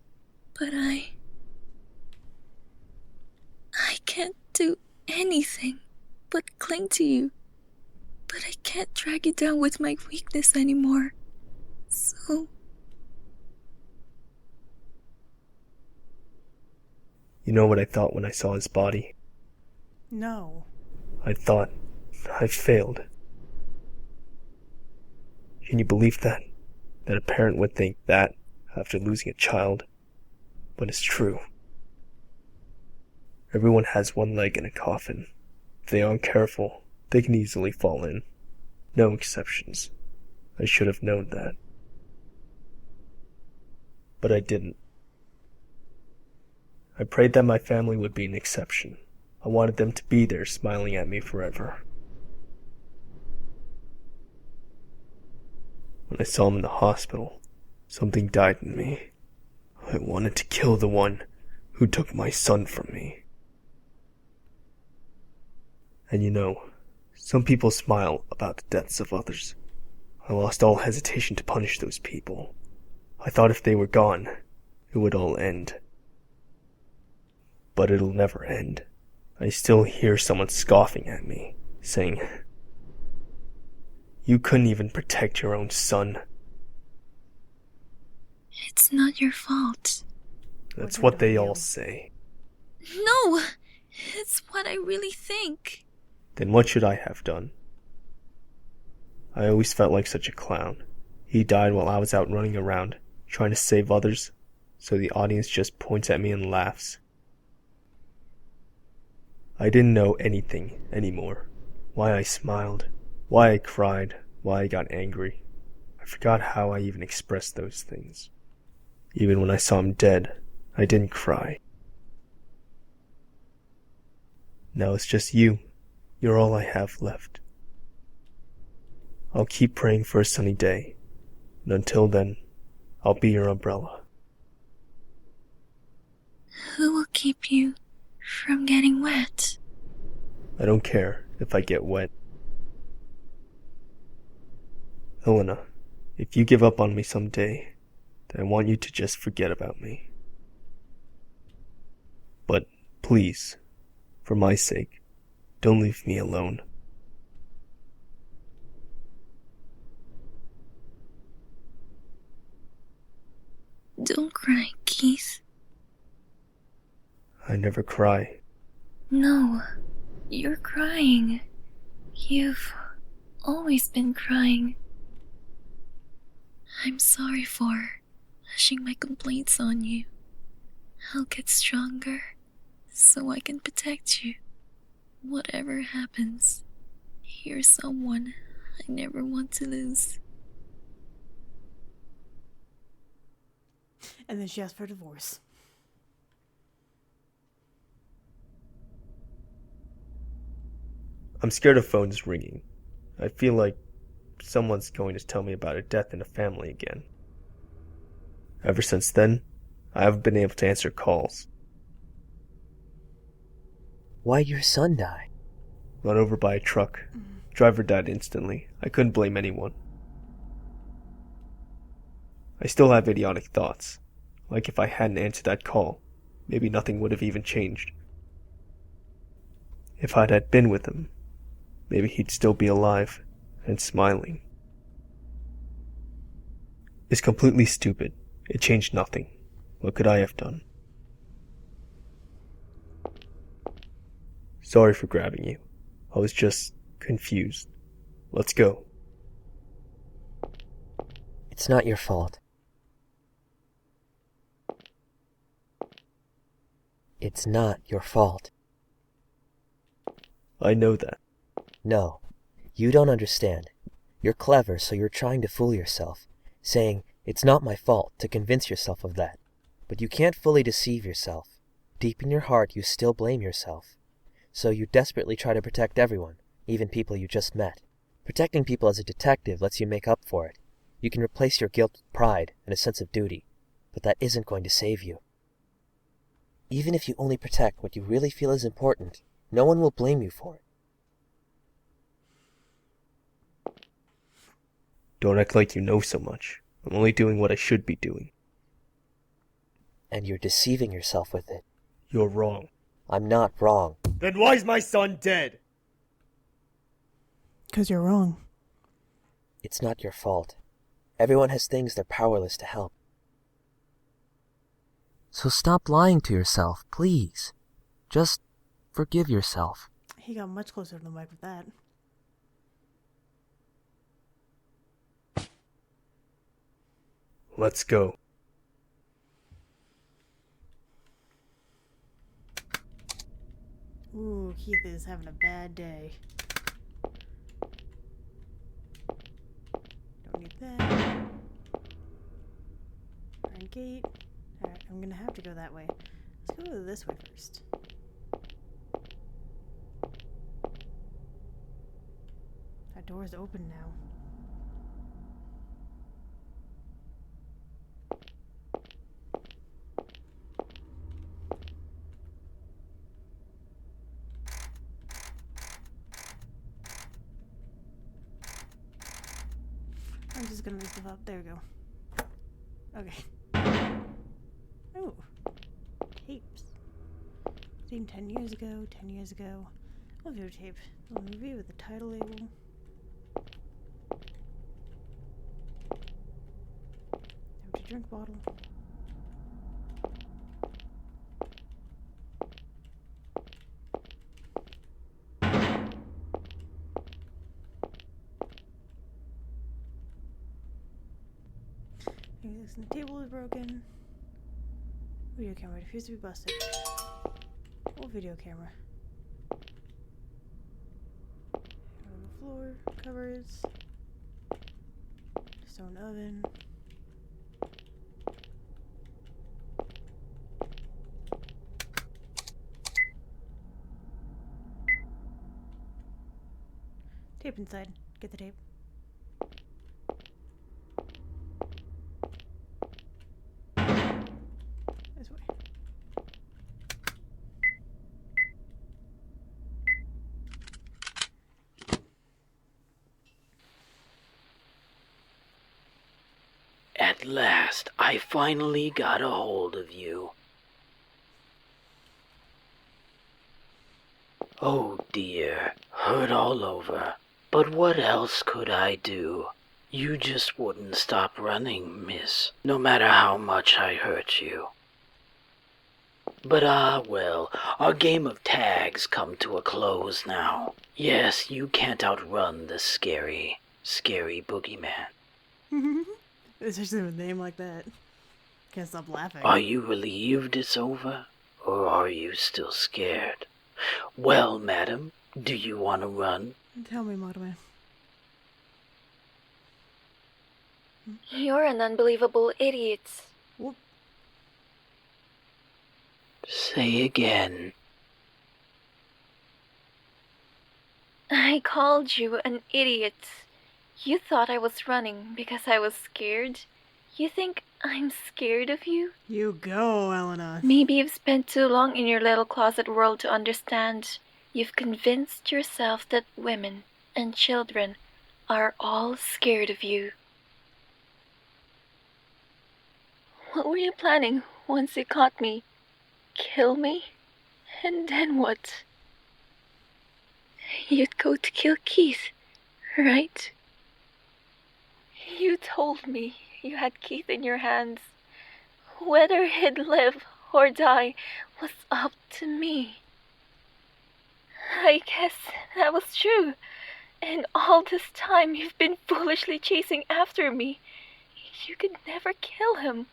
But I can't do anything but cling to you. But I can't drag you down with my weakness anymore. So... You know what I thought when I saw his body? No. I thought I failed. Can you believe that? That a parent would think that after losing a child? But it's true. Everyone has one leg in a coffin. If they aren't careful, they can easily fall in. No exceptions. I should have known that. But I didn't. I prayed that my family would be an exception. I wanted them to be there smiling at me forever. When I saw him in the hospital, something died in me. I wanted to kill the one who took my son from me. And you know, some people smile about the deaths of others. I lost all hesitation to punish those people. I thought if they were gone, it would all end. But it'll never end. I still hear someone scoffing at me, saying, "You couldn't even protect your own son." It's not your fault. That's what they all say. No! It's what I really think. Then what should I have done? I always felt like such a clown. He died while I was out running around, trying to save others, so the audience just points at me and laughs. I didn't know anything anymore. Why I smiled, why I cried, why I got angry. I forgot how I even expressed those things. Even when I saw him dead, I didn't cry. Now it's just you. You're all I have left. I'll keep praying for a sunny day, and until then, I'll be your umbrella. Who will keep you from getting wet? I don't care if I get wet. Helena, if you give up on me someday, then I want you to just forget about me. But please, for my sake, don't leave me alone. Don't cry, Keith. I never cry. No, you're crying. You've always been crying. I'm sorry for pushing my complaints on you. I'll get stronger so I can protect you. Whatever happens, you're someone I never want to lose. And then she asked for a divorce. I'm scared of phones ringing. I feel like someone's going to tell me about a death in the family again. Ever since then, I haven't been able to answer calls. Why'd your son die? Run over by a truck. Driver died instantly. I couldn't blame anyone. I still have idiotic thoughts. Like if I hadn't answered that call, maybe nothing would have even changed. If I'd had been with him, maybe he'd still be alive and smiling. It's completely stupid. It changed nothing. What could I have done? Sorry for grabbing you. I was just confused. Let's go. It's not your fault. It's not your fault. I know that. No, you don't understand. You're clever, so you're trying to fool yourself, saying, "It's not my fault," to convince yourself of that. But you can't fully deceive yourself. Deep in your heart, you still blame yourself. So you desperately try to protect everyone, even people you just met. Protecting people as a detective lets you make up for it. You can replace your guilt with pride and a sense of duty, but that isn't going to save you. Even if you only protect what you really feel is important, no one will blame you for it. Don't act like you know so much. I'm only doing what I should be doing. And you're deceiving yourself with it. You're wrong. I'm not wrong. Then why's my son dead? 'Cause you're wrong. It's not your fault. Everyone has things they're powerless to help. So stop lying to yourself, please. Just forgive yourself. He got much closer to the mic with that. Let's go. Ooh, Keith is having a bad day. Don't need that. Iron gate. Alright, I'm gonna have to go that way. Let's go this way first. That door is open now. I'm just gonna move stuff up. There we go. Okay. Oh. Tapes. Seen 10 years ago, 10 years ago. I'll videotape a movie with the title label. Empty drink bottle. The table is broken. Video camera appears to be busted. Old video camera. On the floor, covers. Stone oven. Tape inside. Get the tape. This way. At last, I finally got a hold of you. Oh dear, hurt all over. But what else could I do? You just wouldn't stop running, miss, no matter how much I hurt you. But well, our game of tags come to a close now. Yes, you can't outrun the scary, scary Boogie Man. Especially with a name like that. Can't stop laughing. Are you relieved it's over, or are you still scared? Well, madam, do you want to run? Tell me, Motorman. You're an unbelievable idiot. Whoop. Say again. I called you an idiot. You thought I was running because I was scared. You think I'm scared of you? You go, Elena. Maybe you've spent too long in your little closet world to understand. You've convinced yourself that women and children are all scared of you. What were you planning once you caught me? Kill me? And then what? You'd go to kill Keith, right? You told me you had Keith in your hands. Whether he'd live or die was up to me. I guess that was true. And all this time you've been foolishly chasing after me. You could never kill him.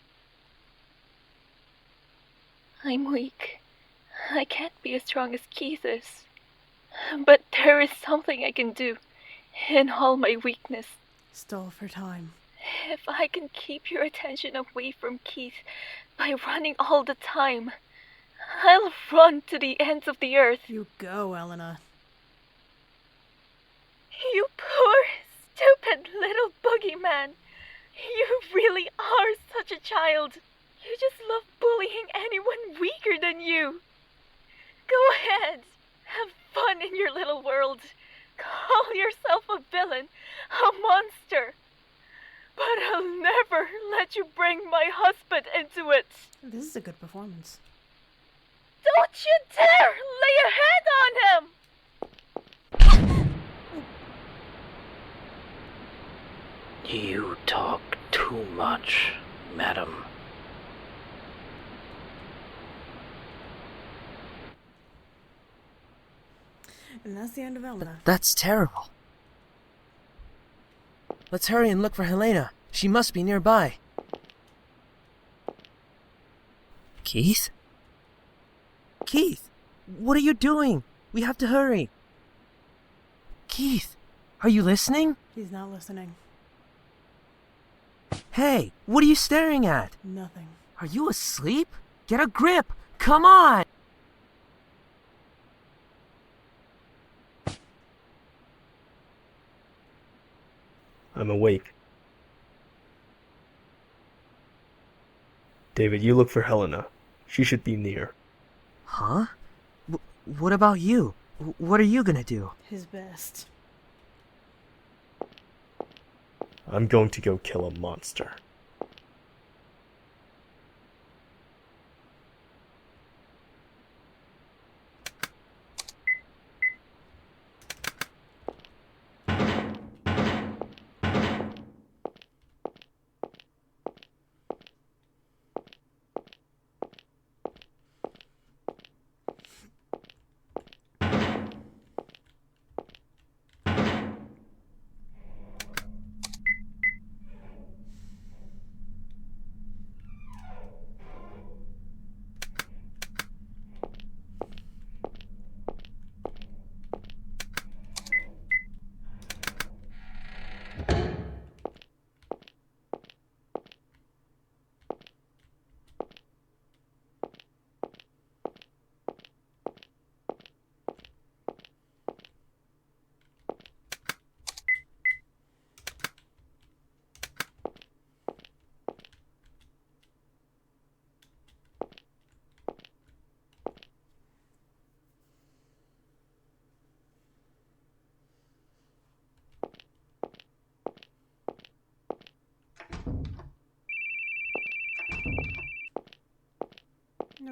I'm weak. I can't be as strong as Keith is. But there is something I can do in all my weakness. Stall for time. If I can keep your attention away from Keith by running all the time, I'll run to the ends of the earth. You go, Elena. You poor, stupid little Boogie Man. You really are such a child. You just love bullying anyone weaker than you. Go ahead. Have fun in your little world. Call yourself a villain, a monster. But I'll never let you bring my husband into it. This is a good performance. Don't you dare lay a hand on him! You talk too much, madam. And that's the end of Elena. That's terrible. Let's hurry and look for Helena. She must be nearby. Keith? Keith, what are you doing? We have to hurry. Keith, are you listening? He's not listening. Hey, what are you staring at? Nothing. Are you asleep? Get a grip! Come on! I'm awake. David, you look for Helena. She should be near. Huh? What about you? What are you gonna do? His best. I'm going to go kill a monster.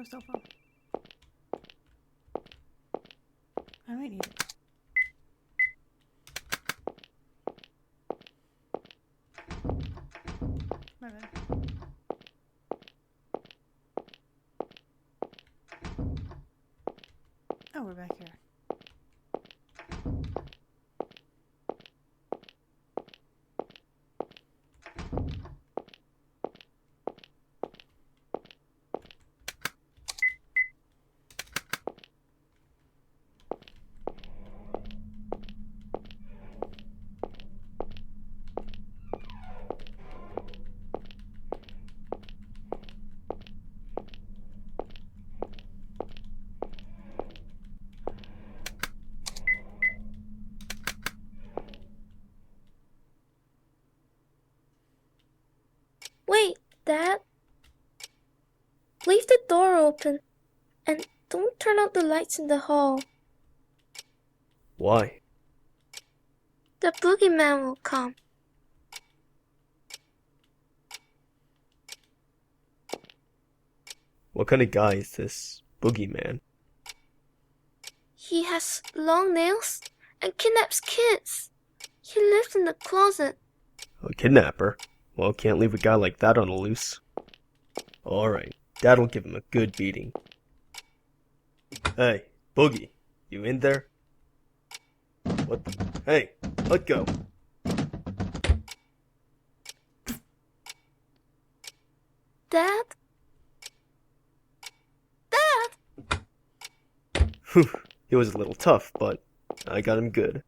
no cell phone. I might need it. My bad. Oh, we're back here. Wait, Dad. Leave the door open and don't turn out the lights in the hall. Why? The boogeyman will come. What kind of guy is this Boogie Man? He has long nails and kidnaps kids. He lives in the closet. A kidnapper? Well, can't leave a guy like that on the loose. Alright, Dad'll give him a good beating. Hey, Boogie, you in there? What the? Hey, let go. Dad? Dad! Whew, he was a little tough, but I got him good.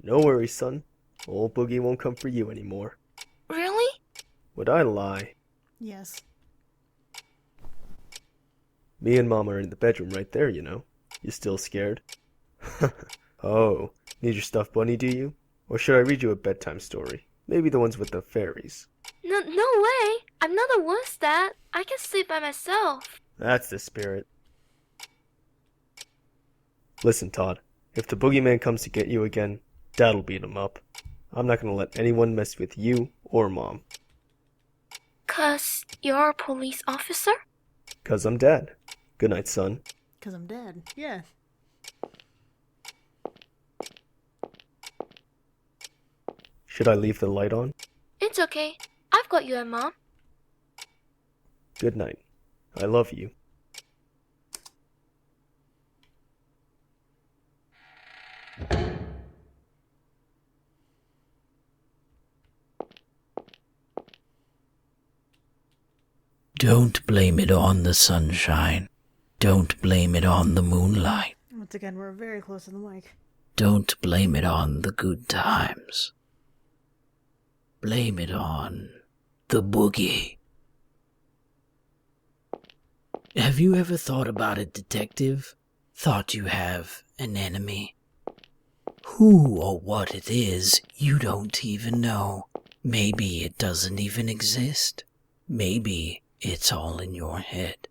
No worries, son. Old Boogie won't come for you anymore. Really? Would I lie? Yes. Me and Mom are in the bedroom right there, you know. You still scared? Oh, need your stuffed bunny, do you? Or should I read you a bedtime story? Maybe the ones with the fairies. No way. I'm not a wuss, Dad. I can sleep by myself. That's the spirit. Listen, Todd. If the boogeyman comes to get you again, Dad'll beat him up. I'm not gonna let anyone mess with you or Mom. 'Cause you're a police officer? 'Cause I'm Dad. Good night, son. 'Cause I'm dead. Yeah. Should I leave the light on? It's okay. I've got you and Mom. Good night. I love you. Don't blame it on the sunshine. Don't blame it on the moonlight. Once again, we're very close to the mic. Don't blame it on the good times. Blame it on the boogie. Have you ever thought about it, detective? Thought you have an enemy? Who or what it is, you don't even know. Maybe it doesn't even exist. Maybe it's all in your head.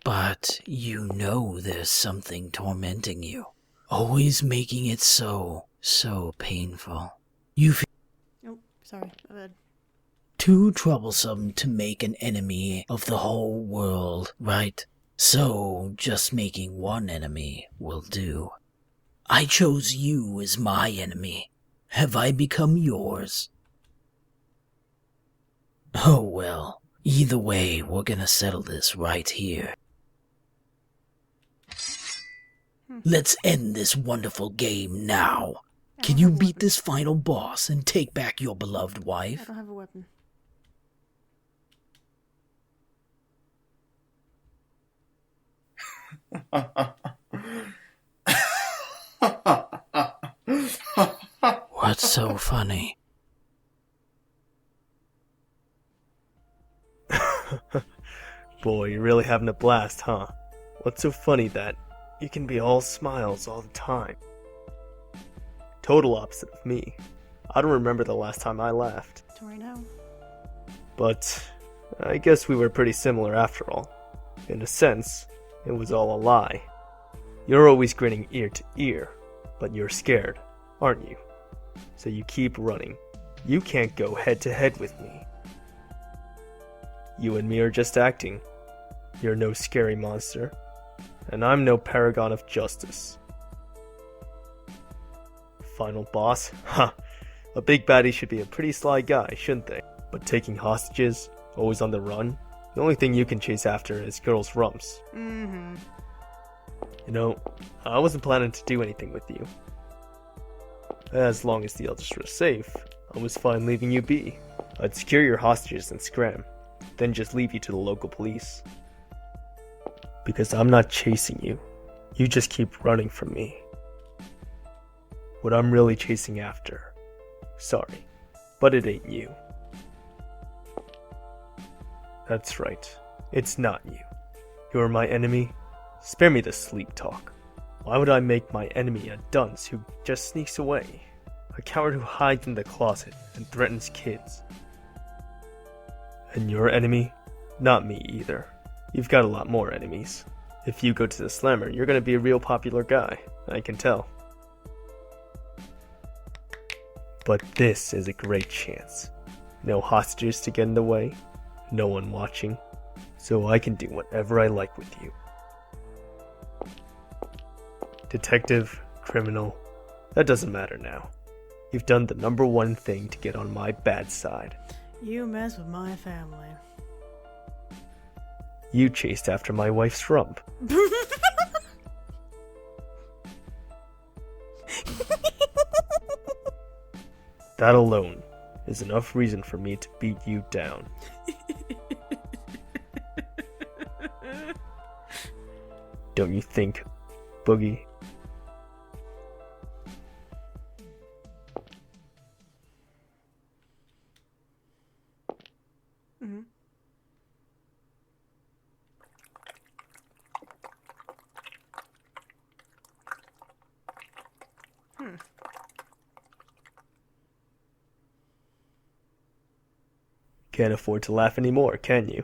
But you know there's something tormenting you, always making it so painful. You feel Oh, sorry. My bad. too troublesome to make an enemy of the whole world, right? So just making one enemy will do. I chose you as my enemy. Have I become yours? Oh well, either way, we're gonna settle this right here. Let's end this wonderful game now. Can you beat this final boss and take back your beloved I wife? don't have a weapon. What's so funny? Boy, you're really having a blast, huh? What's so funny that you can be all smiles all the time? Total opposite of me. I don't remember the last time I laughed. To right now. But I guess we were pretty similar after all. In a sense, it was all a lie. You're always grinning ear to ear, but you're scared, aren't you? So you keep running. You can't go head to head with me. You and me are just acting. You're no scary monster, and I'm no paragon of justice. Final boss? Huh. A big baddie should be a pretty sly guy, shouldn't they? But taking hostages, always on the run, the only thing you can chase after is girls' rumps. Mm-hmm. You know, I wasn't planning to do anything with you. As long as the others were safe, I was fine leaving you be. I'd secure your hostages and scram, then just leave you to the local police. Because I'm not chasing you. You just keep running from me. What I'm really chasing after. Sorry, but it ain't you. That's right, it's not you. You're my enemy. Spare me the sleep talk. Why would I make my enemy a dunce who just sneaks away? A coward who hides in the closet and threatens kids. And your enemy? Not me either. You've got a lot more enemies. If you go to the slammer, you're gonna be a real popular guy. I can tell. But this is a great chance. No hostages to get in the way, no one watching, so I can do whatever I like with you. Detective, criminal, that doesn't matter now. You've done the number one thing to get on my bad side. You mess with my family. You chased after my wife's rump. That alone is enough reason for me to beat you down. Don't you think, Boogie? Mm-hmm. Can't afford to laugh anymore, can you?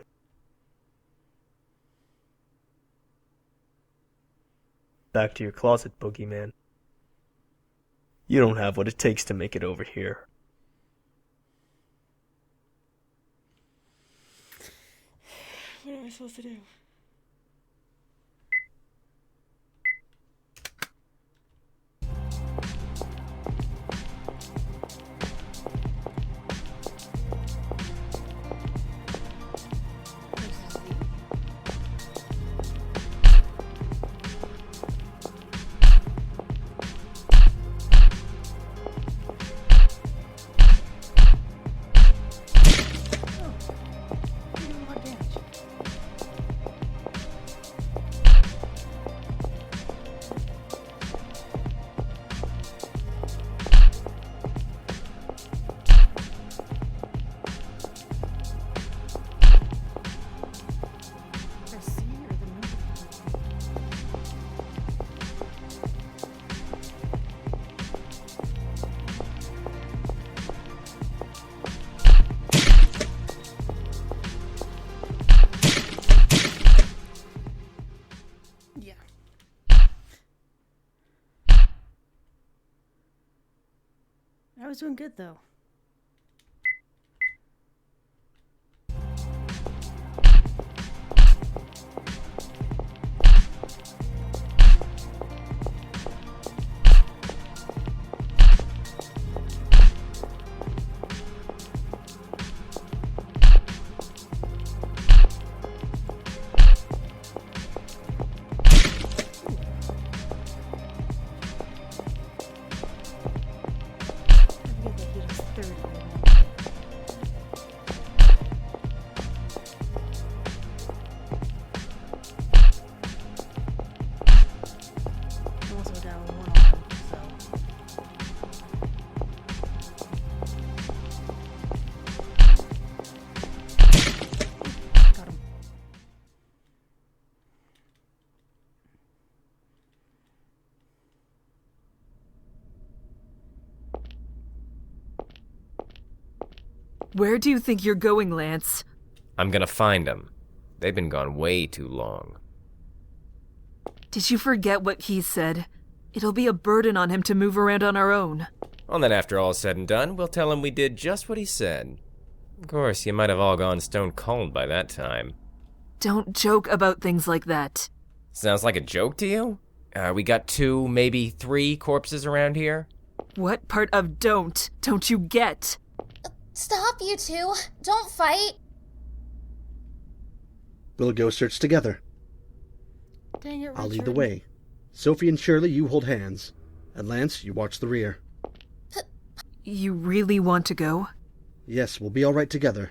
Back to your closet, Boogie Man. You don't have what it takes to make it over here. What am I supposed to do? I was doing good though. Where do you think you're going, Lance? I'm gonna find them. They've been gone way too long. Did you forget what he said? It'll be a burden on him to move around on our own. Well, then after all's said and done, we'll tell him we did just what he said. Of course, you might have all gone stone cold by that time. Don't joke about things like that. Sounds like a joke to you? We got 2, maybe 3 corpses around here? What part of don't you get? Stop, you two. Don't fight. We'll go search together. Dang it, I'll lead the Richard. way. Sophie and Shirley, you hold hands. And Lance, you watch the rear. You really want to go? Yes, we'll be all right together.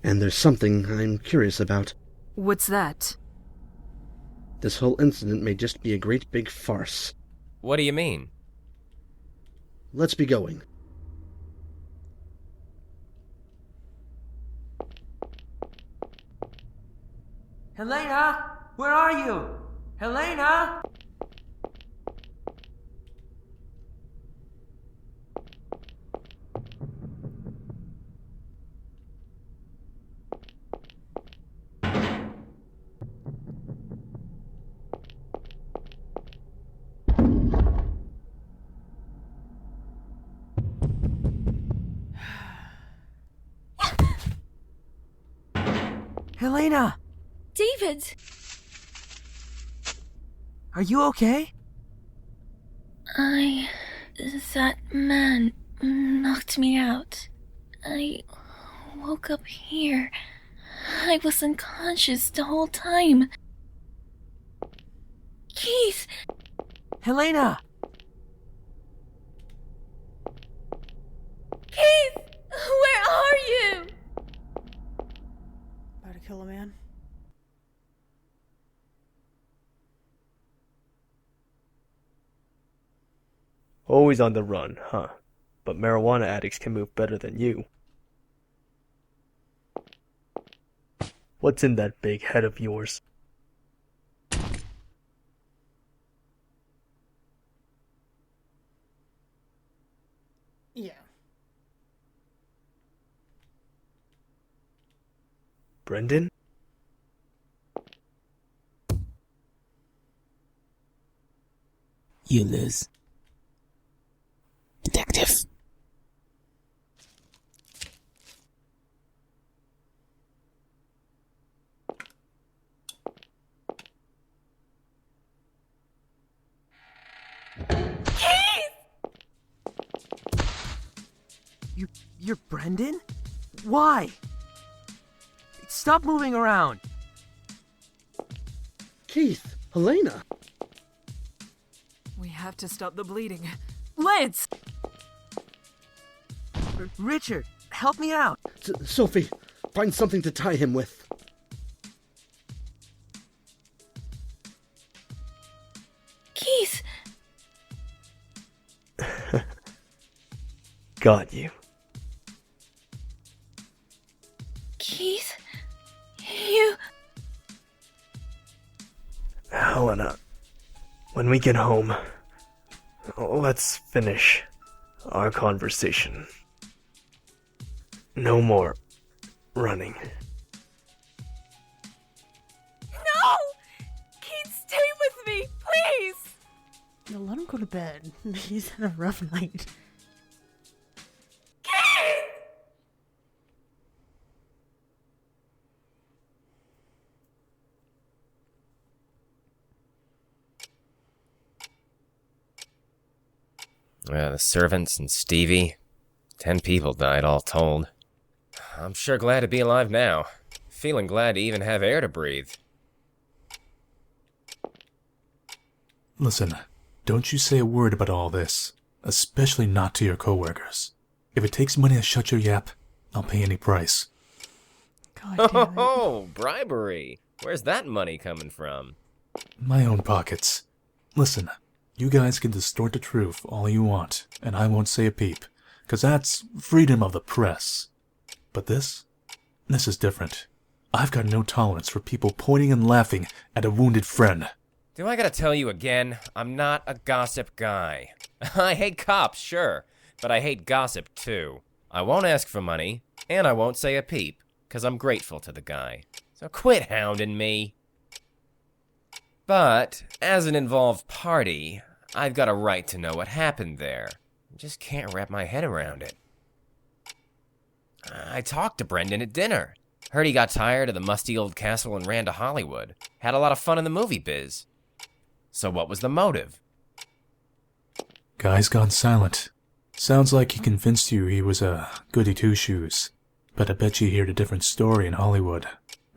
And there's something I'm curious about. What's that? This whole incident may just be a great big farce. What do you mean? Let's be going. Helena, where are you? Helena? Helena, David! are you okay? That man knocked me out. I woke up here. I was unconscious the whole time. Keith! Helena! Keith! Where are you? About to kill a man. Always on the run, huh? But marijuana addicts can move better than you. What's in that big head of yours? Yeah. Brendan? You lose. Detective. You're Brendan? Why? Stop moving around. Keith, Helena. We have to stop the bleeding. Lance! Richard, help me out. Sophie, find something to tie him with. Keith! Got you. Keith? You... Helena, when we get home, let's finish our conversation. No more running. No! Keith, stay with me, please! No, let him go to bed. He's had a rough night. The servants and Stevie. 10 people died all told. I'm sure glad to be alive now. Feeling glad to even have air to breathe. Listen, don't you say a word about all this, especially not to your coworkers. If it takes money to shut your yap, I'll pay any price. God damn it. Oh, bribery. Where's that money coming from? My own pockets. Listen, you guys can distort the truth all you want, and I won't say a peep, 'cause that's freedom of the press. But this is different. I've got no tolerance for people pointing and laughing at a wounded friend. Do I gotta tell you again? I'm not a gossip guy. I hate cops, sure, but I hate gossip too. I won't ask for money, and I won't say a peep, 'cause I'm grateful to the guy. So quit hounding me. But, as an involved party, I've got a right to know what happened there. I just can't wrap my head around it. I talked to Brendan at dinner. Heard he got tired of the musty old castle and ran to Hollywood. Had a lot of fun in the movie biz. So what was the motive? Guy's gone silent. Sounds like he convinced you he was a goody two-shoes. But I bet you heard a different story in Hollywood.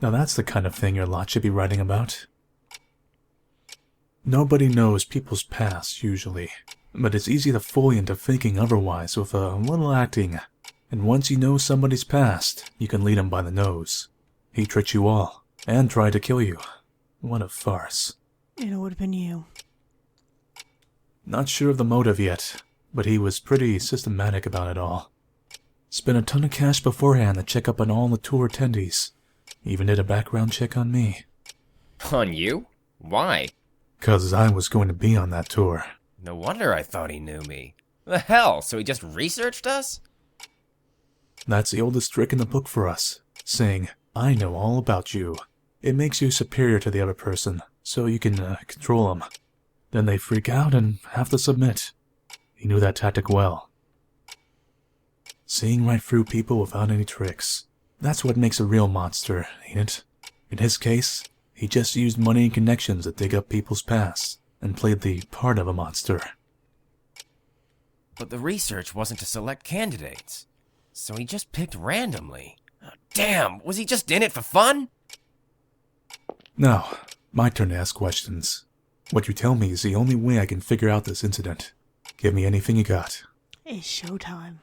Now that's the kind of thing your lot should be writing about. Nobody knows people's past, usually. But it's easy to fool you into thinking otherwise with a little acting. And once you know somebody's past, you can lead them by the nose. He tricked you all, and tried to kill you. What a farce. And it would have been you. Not sure of the motive yet, but he was pretty systematic about it all. Spent a ton of cash beforehand to check up on all the tour attendees. Even did a background check on me. On you? Why? 'Cause I was going to be on that tour. No wonder I thought he knew me. The hell, so he just researched us? That's the oldest trick in the book for us, saying, I know all about you. It makes you superior to the other person, so you can control them. Then they freak out and have to submit. He knew that tactic well. Seeing right through people without any tricks. That's what makes a real monster, ain't it? In his case, he just used money and connections to dig up people's past, and played the part of a monster. But the research wasn't to select candidates. So he just picked randomly. Oh, damn, was he just in it for fun? Now, my turn to ask questions. What you tell me is the only way I can figure out this incident. Give me anything you got. It's showtime.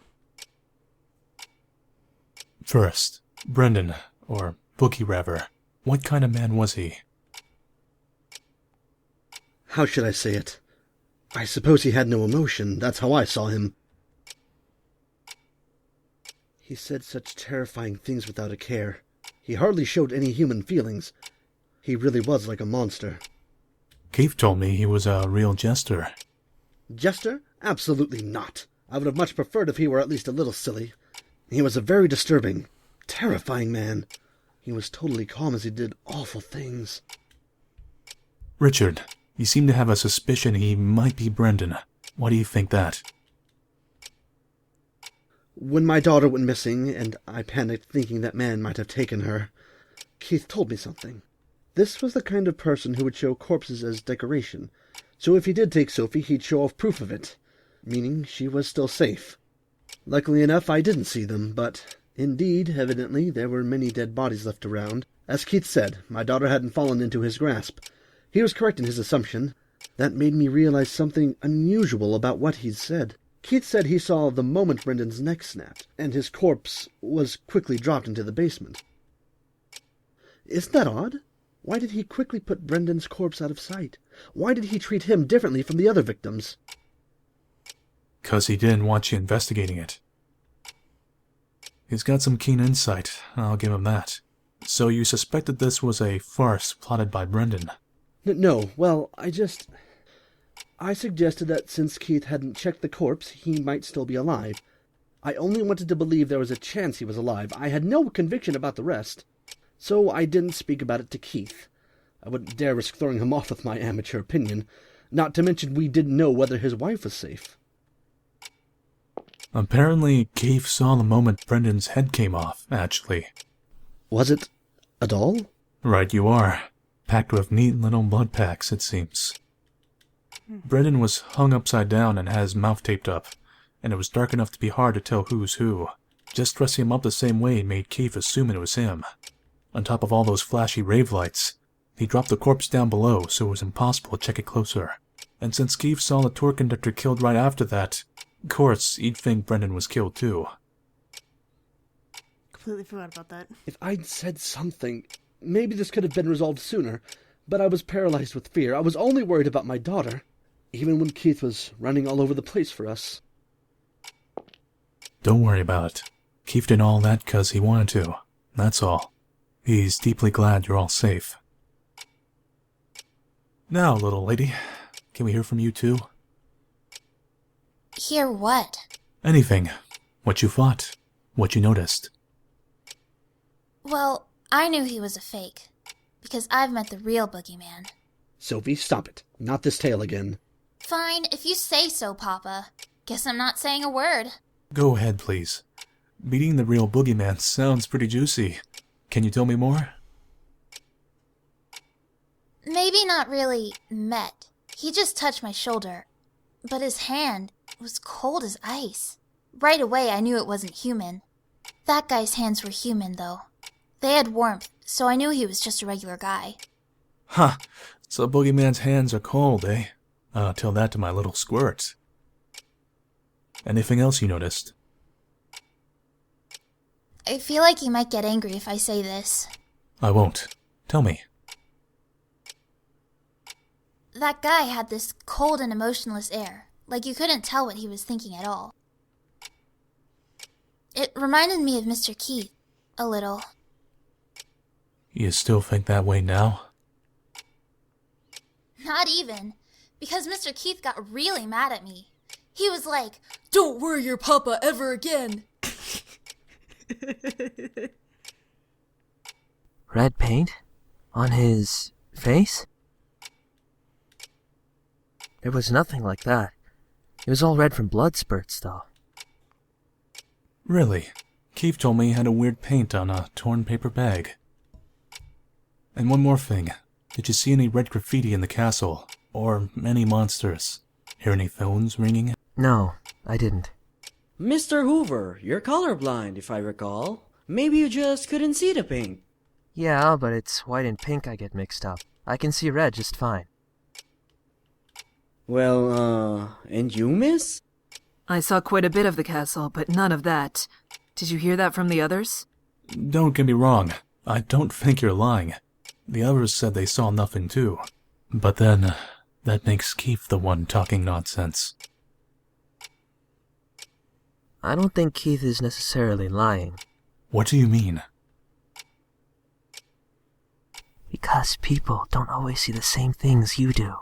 First, Brendan, or Boogie rather. What kind of man was he? How should I say it? I suppose he had no emotion. That's how I saw him. He said such terrifying things without a care. He hardly showed any human feelings. He really was like a monster. Keith told me he was a real jester. Jester? Absolutely not. I would have much preferred if he were at least a little silly. He was a very disturbing, terrifying man. He was totally calm as he did awful things. Richard, you seem to have a suspicion he might be Brendan. Why do you think that? When my daughter went missing, and I panicked thinking that man might have taken her, Keith told me something. This was the kind of person who would show corpses as decoration, so if he did take Sophie, he'd show off proof of it, meaning she was still safe. Luckily enough, I didn't see them, but indeed, evidently, there were many dead bodies left around. As Keith said, my daughter hadn't fallen into his grasp. He was correct in his assumption. That made me realize something unusual about what he'd said. Keith said he saw the moment Brendan's neck snapped, and his corpse was quickly dropped into the basement. Isn't that odd? Why did he quickly put Brendan's corpse out of sight? Why did he treat him differently from the other victims? 'Cause he didn't want you investigating it. He's got some keen insight, I'll give him that. So you suspected this was a farce plotted by Brendan? No, well, I suggested that since Keith hadn't checked the corpse, he might still be alive. I only wanted to believe there was a chance he was alive. I had no conviction about the rest. So I didn't speak about it to Keith. I wouldn't dare risk throwing him off with my amateur opinion. Not to mention we didn't know whether his wife was safe. Apparently, Keith saw the moment Brendan's head came off, actually. Was it a doll? Right you are. Packed with neat little blood packs, it seems. Brendan was hung upside down and had his mouth taped up, and it was dark enough to be hard to tell who's who. Just dressing him up the same way made Keith assume it was him. On top of all those flashy rave lights, he dropped the corpse down below so it was impossible to check it closer. And since Keith saw the tour conductor killed right after that, of course, he'd think Brendan was killed too. Completely forgot about that. If I'd said something, maybe this could have been resolved sooner, but I was paralyzed with fear. I was only worried about my daughter, even when Keith was running all over the place for us. Don't worry about it. Keith did all that 'cause he wanted to. That's all. He's deeply glad you're all safe. Now, little lady, can we hear from you too? Hear what? Anything. What you thought. What you noticed. Well, I knew he was a fake, because I've met the real Boogie Man. Sophie, stop it. Not this tale again. Fine, if you say so, Papa. Guess I'm not saying a word. Go ahead, please. Meeting the real boogeyman sounds pretty juicy. Can you tell me more? Maybe not really met. He just touched my shoulder. But his hand was cold as ice. Right away, I knew it wasn't human. That guy's hands were human, though. They had warmth, so I knew he was just a regular guy. Huh. So Boogie Man's hands are cold, eh? Tell that to my little squirt. Anything else you noticed? I feel like you might get angry if I say this. I won't. Tell me. That guy had this cold and emotionless air, like you couldn't tell what he was thinking at all. It reminded me of Mr. Keith, a little. You still think that way now? Not even, because Mr. Keith got really mad at me. He was like, "Don't worry your papa ever again." Red paint? On his face? There was nothing like that. It was all red from blood spurts, though. Really? Keith told me he had a weird paint on a torn paper bag. And one more thing. Did you see any red graffiti in the castle? Or any monsters? Hear any phones ringing? No, I didn't. Mr. Hoover, you're colorblind, if I recall. Maybe you just couldn't see the paint. Yeah, but it's white and pink I get mixed up. I can see red just fine. Well, and you, miss? I saw quite a bit of the castle, but none of that. Did you hear that from the others? Don't get me wrong. I don't think you're lying. The others said they saw nothing too. But then, that makes Keith the one talking nonsense. I don't think Keith is necessarily lying. What do you mean? Because people don't always see the same things you do.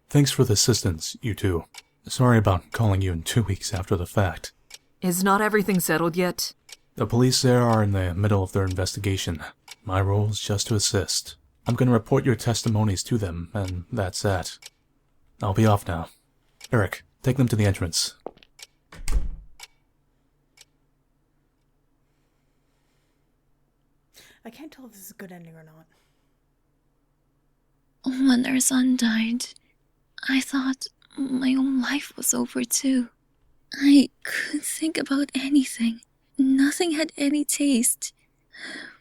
Thanks for the assistance, you two. Sorry about calling you in 2 weeks after the fact. Is not everything settled yet? The police there are in the middle of their investigation. My role is just to assist. I'm going to report your testimonies to them, and that's that. I'll be off now. Eric, take them to the entrance. I can't tell if this is a good ending or not. When our son died, I thought my own life was over too. I couldn't think about anything. Nothing had any taste.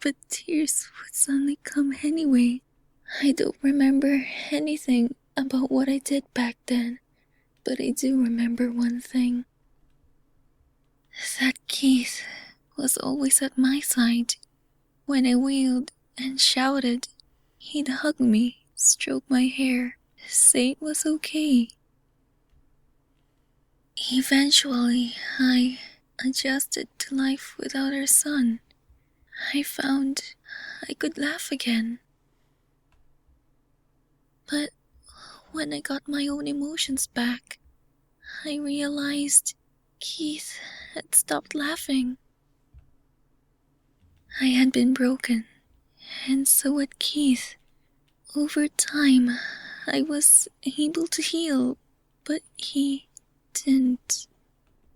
But tears would suddenly come anyway. I don't remember anything about what I did back then, but I do remember one thing. That Keith was always at my side. When I wailed and shouted, he'd hug me, stroke my hair, say it was okay. Eventually, I adjusted to life without our son. I found I could laugh again. But when I got my own emotions back, I realized Keith had stopped laughing. I had been broken, and so had Keith. Over time, I was able to heal, but he didn't.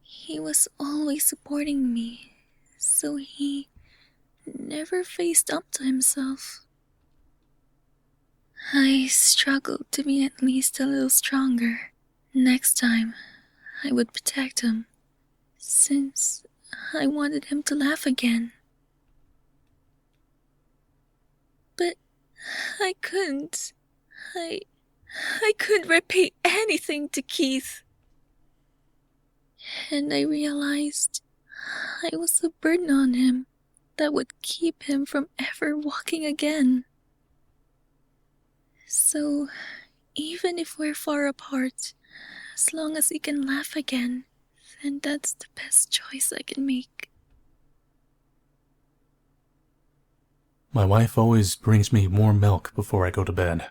He was always supporting me, so he never faced up to himself. I struggled to be at least a little stronger. Next time, I would protect him, since I wanted him to laugh again. But I couldn't. I couldn't repay anything to Keith. And I realized I was a burden on him that would keep him from ever walking again. So, even if we're far apart, as long as he can laugh again, then that's the best choice I can make. My wife always brings me warm milk before I go to bed.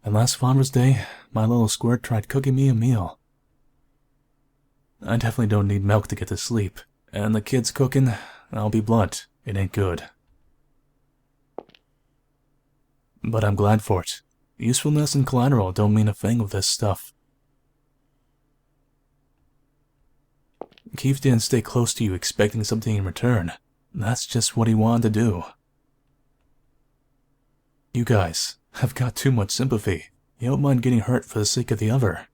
And last Father's Day, my little squirt tried cooking me a meal. I definitely don't need milk to get to sleep. And the kids cooking, I'll be blunt, it ain't good. But I'm glad for it. Usefulness and collateral don't mean a thing with this stuff. Keith didn't stay close to you expecting something in return. That's just what he wanted to do. You guys have got too much sympathy. You don't mind getting hurt for the sake of the other.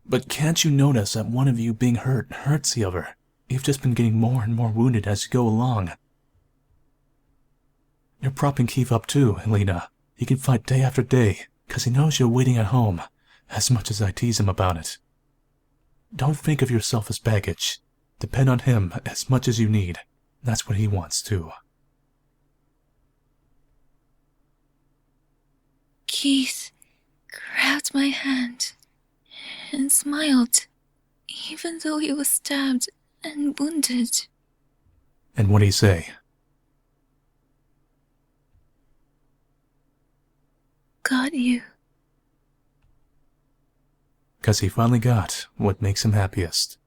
But can't you notice that one of you being hurt hurts the other? You've just been getting more and more wounded as you go along. You're propping Keith up too, Helena. He can fight day after day, because he knows you're waiting at home, as much as I tease him about it. Don't think of yourself as baggage. Depend on him as much as you need. That's what he wants too. Keith grabbed my hand and smiled, even though he was stabbed and wounded. And what'd he say? Got you. 'Cause he finally got what makes him happiest.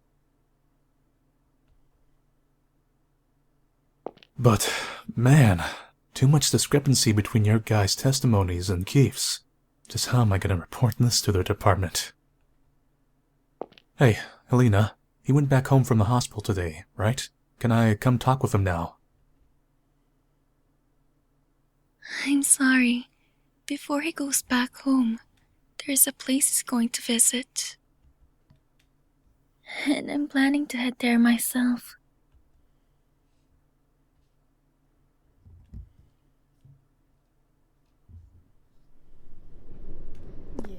But, man, too much discrepancy between your guys' testimonies and Keith's. Just how am I gonna report this to their department? Hey, Helena, he went back home from the hospital today, right? Can I come talk with him now? I'm sorry. Before he goes back home, there's a place he's going to visit. And I'm planning to head there myself. Yeah.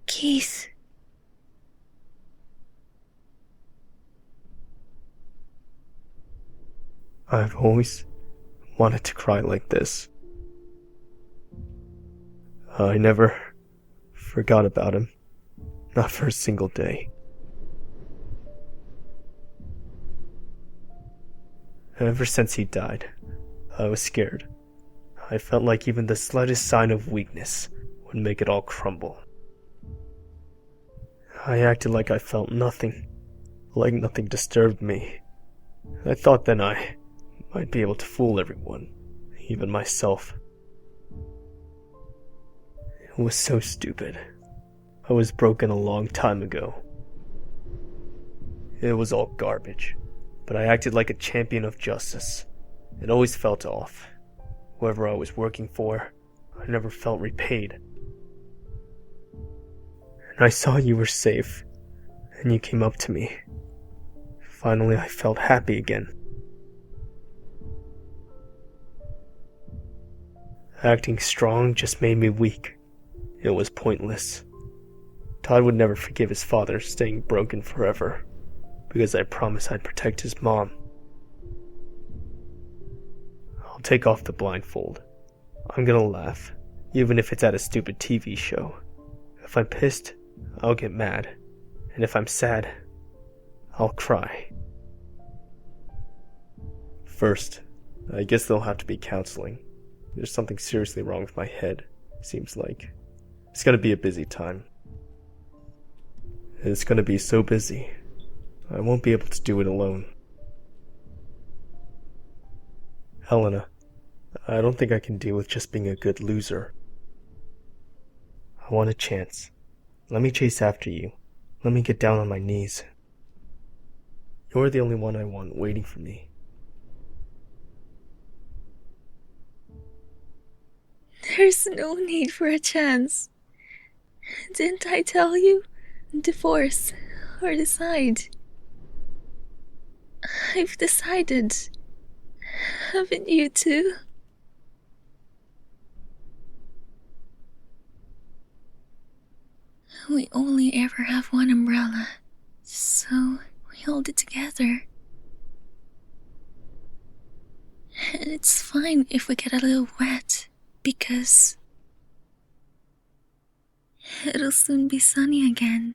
Keith. I've always wanted to cry like this. I never forgot about him. Not for a single day. Ever since he died, I was scared. I felt like even the slightest sign of weakness would make it all crumble. I acted like I felt nothing, like nothing disturbed me. I thought then I might be able to fool everyone, even myself. It was so stupid. I was broken a long time ago. It was all garbage, but I acted like a champion of justice. It always felt off. Whoever I was working for, I never felt repaid. And I saw you were safe, and you came up to me. Finally, I felt happy again. Acting strong just made me weak. It was pointless. Todd would never forgive his father staying broken forever, because I promised I'd protect his mom. I'll take off the blindfold. I'm gonna laugh, even if it's at a stupid TV show. If I'm pissed, I'll get mad. And if I'm sad, I'll cry. First, I guess there'll have to be counseling. There's something seriously wrong with my head, seems like. It's gonna be a busy time. It's gonna be so busy, I won't be able to do it alone. Helena, I don't think I can deal with just being a good loser. I want a chance. Let me chase after you. Let me get down on my knees. You're the only one I want waiting for me. There's no need for a chance. Didn't I tell you? Divorce or decide. I've decided. Haven't you too? We only ever have one umbrella, so we hold it together. And it's fine if we get a little wet, because it'll soon be sunny again.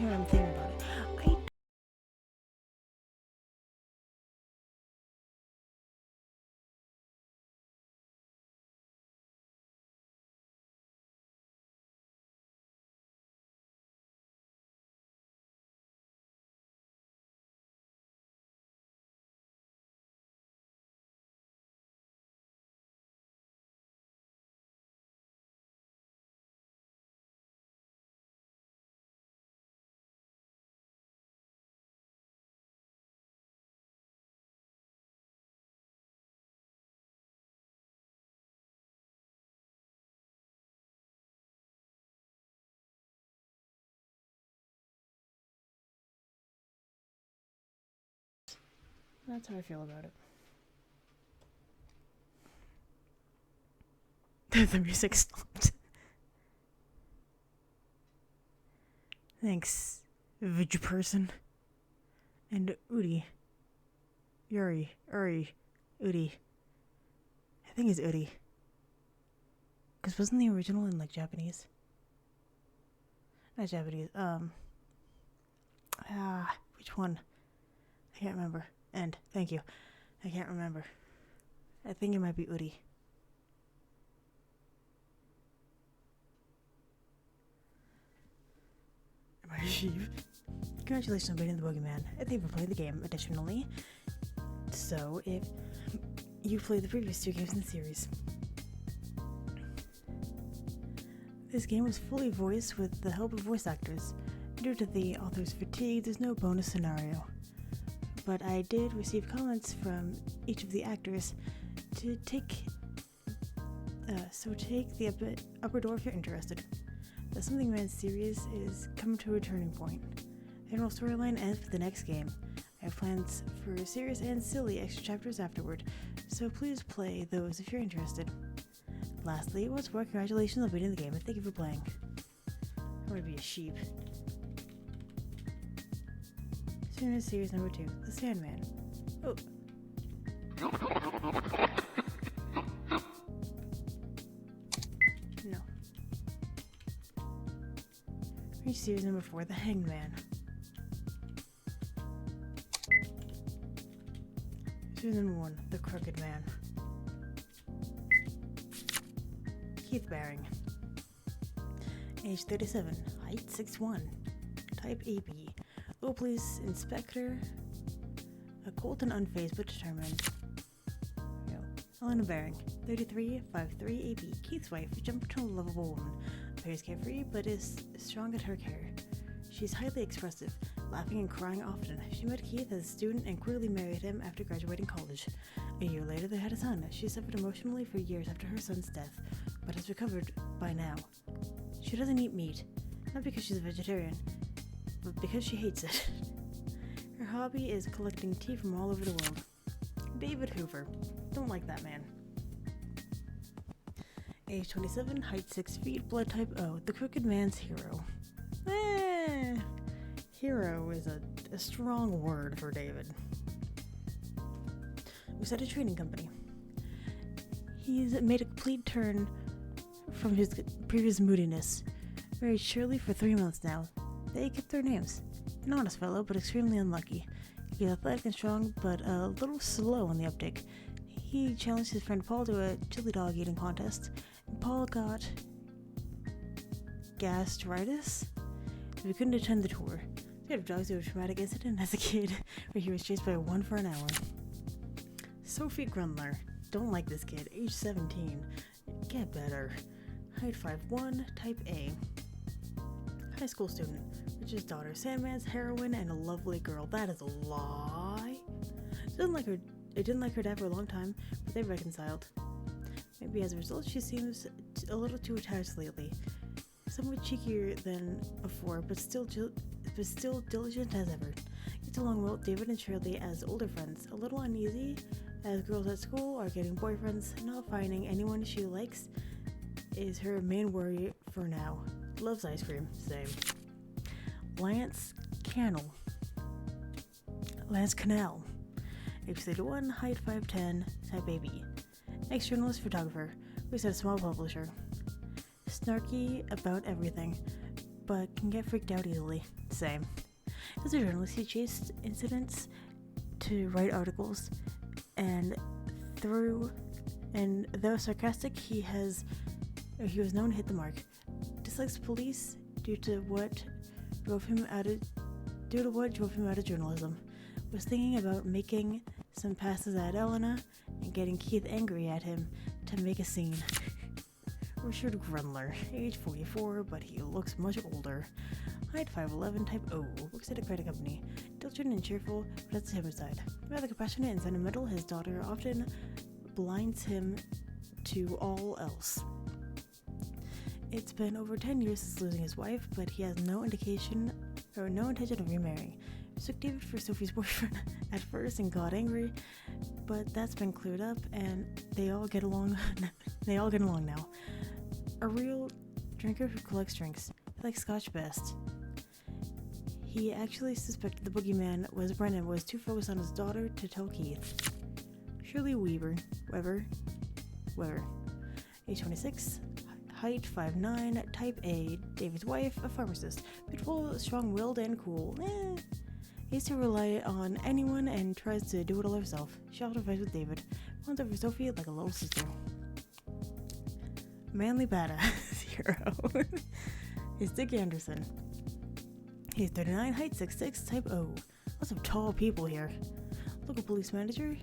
what I'm thinking about it. That's how I feel about it. The music stopped. Thanks, Vidge person. And Udi. Uri. Udi. I think it's Udi. Because wasn't the original in, like, Japanese? Not Japanese, which one? I can't remember. And, thank you. I can't remember. I think it might be Udi. Am I sheep? Congratulations on beating the Boogie Man. I think you played the game. Additionally, so if you played the previous 2 games in the series, this game was fully voiced with the help of voice actors. Due to the author's fatigue, there's no bonus scenario. But I did receive comments from each of the actors to take the upper door if you're interested. The Something Man series is coming to a turning point. The general storyline ends with the next game. I have plans for serious and silly extra chapters afterward, so please play those if you're interested. Lastly, once more, congratulations on beating the game and thank you for playing. I'm gonna be a sheep. Soon series number 2, The Sandman. Oh. No. Reach series number 4, The Hanged Man. Series number 1, The Crooked Man. Keith Baring. Age 37, height 6'1", type AB. Local police inspector, occult and unfazed but determined. Elena Baring, 33, 5'3", AB. Keith's wife, jumped to a lovable woman. Appears carefree but is strong at her care. She's highly expressive, laughing and crying often. She met Keith as a student and quickly married him after graduating college. A year later, they had a son. She suffered emotionally for years after her son's death, but has recovered by now. She doesn't eat meat, not because she's a vegetarian, but because she hates it. Her hobby is collecting tea from all over the world. David Hoover. Don't like that man. Age 27, height 6 feet, blood type O. The Crooked Man's hero. Hero is a strong word for David. We set a trading company. He's made a complete turn from his previous moodiness. Married Shirley for 3 months now. They kept their names. An honest fellow, but extremely unlucky. He's athletic and strong, but a little slow on the uptake. He challenged his friend Paul to a chili dog eating contest, and Paul got gastritis, so he couldn't attend the tour. Scared of dogs due to a traumatic incident as a kid, where he was chased by one for an hour. Sophie Grundler. Don't like this kid. Age 17. Get better. Height 5'1", type A. High school student. Rich's daughter. Sandman's heroine and a lovely girl. That is a lie. Didn't like her dad for a long time, but they reconciled. Maybe as a result, she seems a little too attached lately. Somewhat cheekier than before, but still diligent as ever. Gets along well with David and Shirley as older friends. A little uneasy as girls at school are getting boyfriends. Not finding anyone she likes is her main worry for now. Loves ice cream. Same. Lance Cannell. Age 31, height 5'10", type AB. Ex-journalist photographer, who's at a small publisher. Snarky about everything, but can get freaked out easily. Same. As a journalist, he chased incidents to write articles, and though sarcastic, he was known to hit the mark. Dislikes police due to what drove him out of journalism. Was thinking about making some passes at Elena and getting Keith angry at him to make a scene. Richard Grundler, age 44, but he looks much older. Height 5'11", type O, works at a credit company. Diligent and cheerful, but that's the timid side. Rather compassionate and sentimental, his daughter often blinds him to all else. It's been over 10 years since losing his wife, but he has no intention of remarrying. Mistook David for Sophie's boyfriend at first and got angry, but that's been cleared up, and they all get along. Now. A real drinker who collects drinks. He likes Scotch best. He actually suspected the Boogie Man was too focused on his daughter to tell Keith. Shirley Weber, age 26, height 5'9", type A, David's wife, a pharmacist, beautiful, strong-willed, and cool. He used to rely on anyone and tries to do it all herself. She often fights with David, runs over Sophie like a little sister. Manly badass hero is Dick Anderson. He's 39, height 6'6", type O. Lots of tall people here. Local police manager,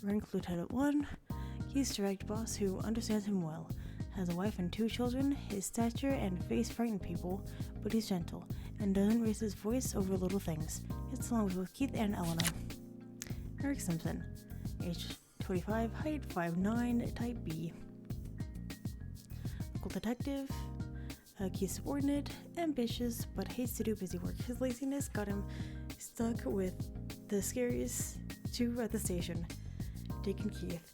rank Lieutenant 1. He's direct boss who understands him well. Has a wife and 2 children. His stature and face frighten people, but he's gentle and doesn't raise his voice over little things. Gets along with both Keith and Elena. Eric Simpson, age 25, height 5'9", type B. Local detective, Keith's subordinate, ambitious, but hates to do busy work. His laziness got him stuck with the scariest 2 at the station, Dick and Keith,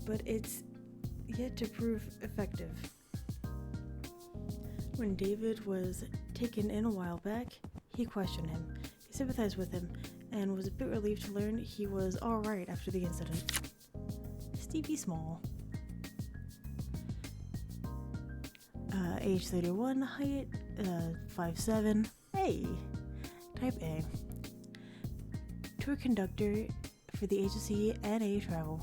but it's yet to prove effective. When David was taken in a while back, he questioned him. He sympathized with him and was a bit relieved to learn he was alright after the incident. Stevie Small, age 31, height 5'7", type A. Tour conductor for the agency NA Travel.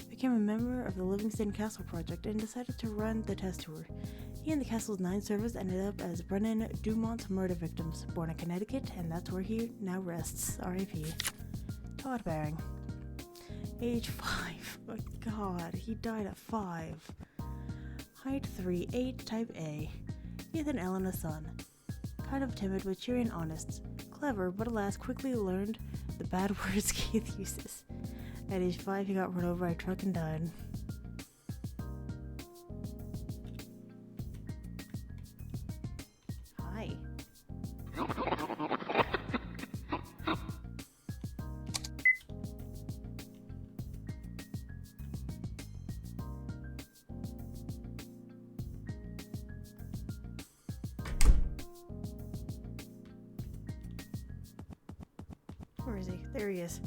Became a member of the Livingston Castle Project and decided to run the test tour. He and the castle's 9 servers ended up as Brennan Dumont's murder victims, born in Connecticut, and that's where he now rests. R.I.P. Todd Baring, age 5. Oh God, he died at 5. Height 3'8", type A. Keith and Elena's son. Kind of timid but cheery and honest. Clever, but alas quickly learned the bad words Keith uses. At age 5, he got run over by a truck and died. Hi. Where is he? There he is.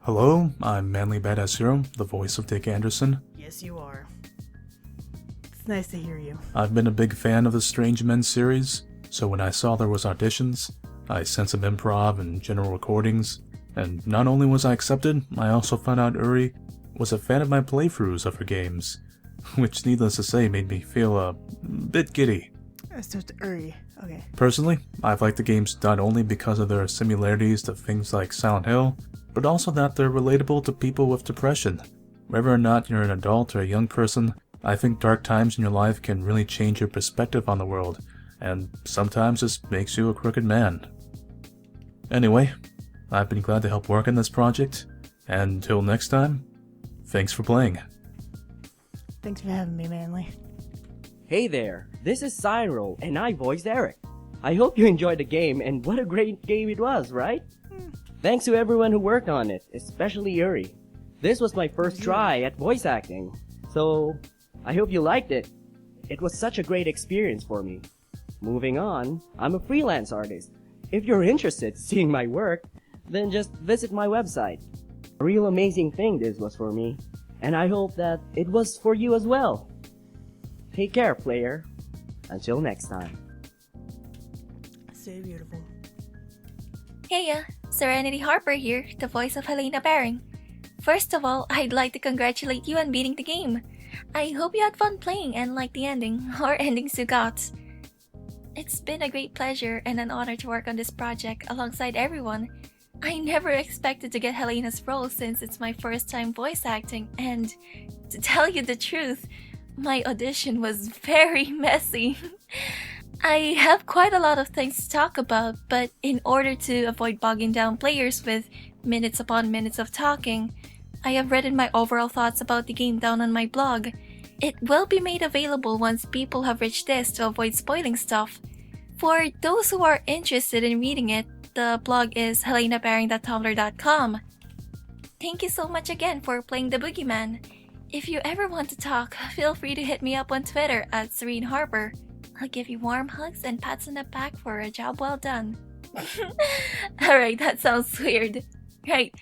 Hello, I'm Manly Badass Hero, the voice of Dick Anderson. Yes, you are. It's nice to hear you. I've been a big fan of the Strange Men series, so when I saw there was auditions, I sent some improv and general recordings, and not only was I accepted, I also found out Uri was a fan of my playthroughs of her games, which needless to say made me feel a bit giddy. So it's Uri. Okay. Personally, I've liked the games not only because of their similarities to things like Silent Hill, but also that they're relatable to people with depression. Whether or not you're an adult or a young person, I think dark times in your life can really change your perspective on the world, and sometimes just makes you a crooked man. Anyway, I've been glad to help work on this project, and until next time, thanks for playing. Thanks for having me, Manly. Hey there, this is Cyril, and I voiced Eric. I hope you enjoyed the game, and what a great game it was, right? Thanks to everyone who worked on it, especially Yuri. This was my first try at voice acting, so I hope you liked it. It was such a great experience for me. Moving on, I'm a freelance artist. If you're interested in seeing my work, then just visit my website. A real amazing thing this was for me, and I hope that it was for you as well. Take care, player. Until next time. Stay beautiful. Hey, Serenity Harper here, the voice of Helena Baring. First of all, I'd like to congratulate you on beating the game. I hope you had fun playing and liked the ending, or endings you got. It's been a great pleasure and an honor to work on this project alongside everyone. I never expected to get Helena's role since it's my first time voice acting, and to tell you the truth, my audition was very messy. I have quite a lot of things to talk about, but in order to avoid bogging down players with minutes upon minutes of talking, I have written my overall thoughts about the game down on my blog. It will be made available once people have reached this to avoid spoiling stuff. For those who are interested in reading it, the blog is helenabaring.tumblr.com. Thank you so much again for playing the Boogie Man. If you ever want to talk, feel free to hit me up on Twitter at Serene Harper. I'll give you warm hugs and pats on the back for a job well done. Alright, that sounds weird. Right.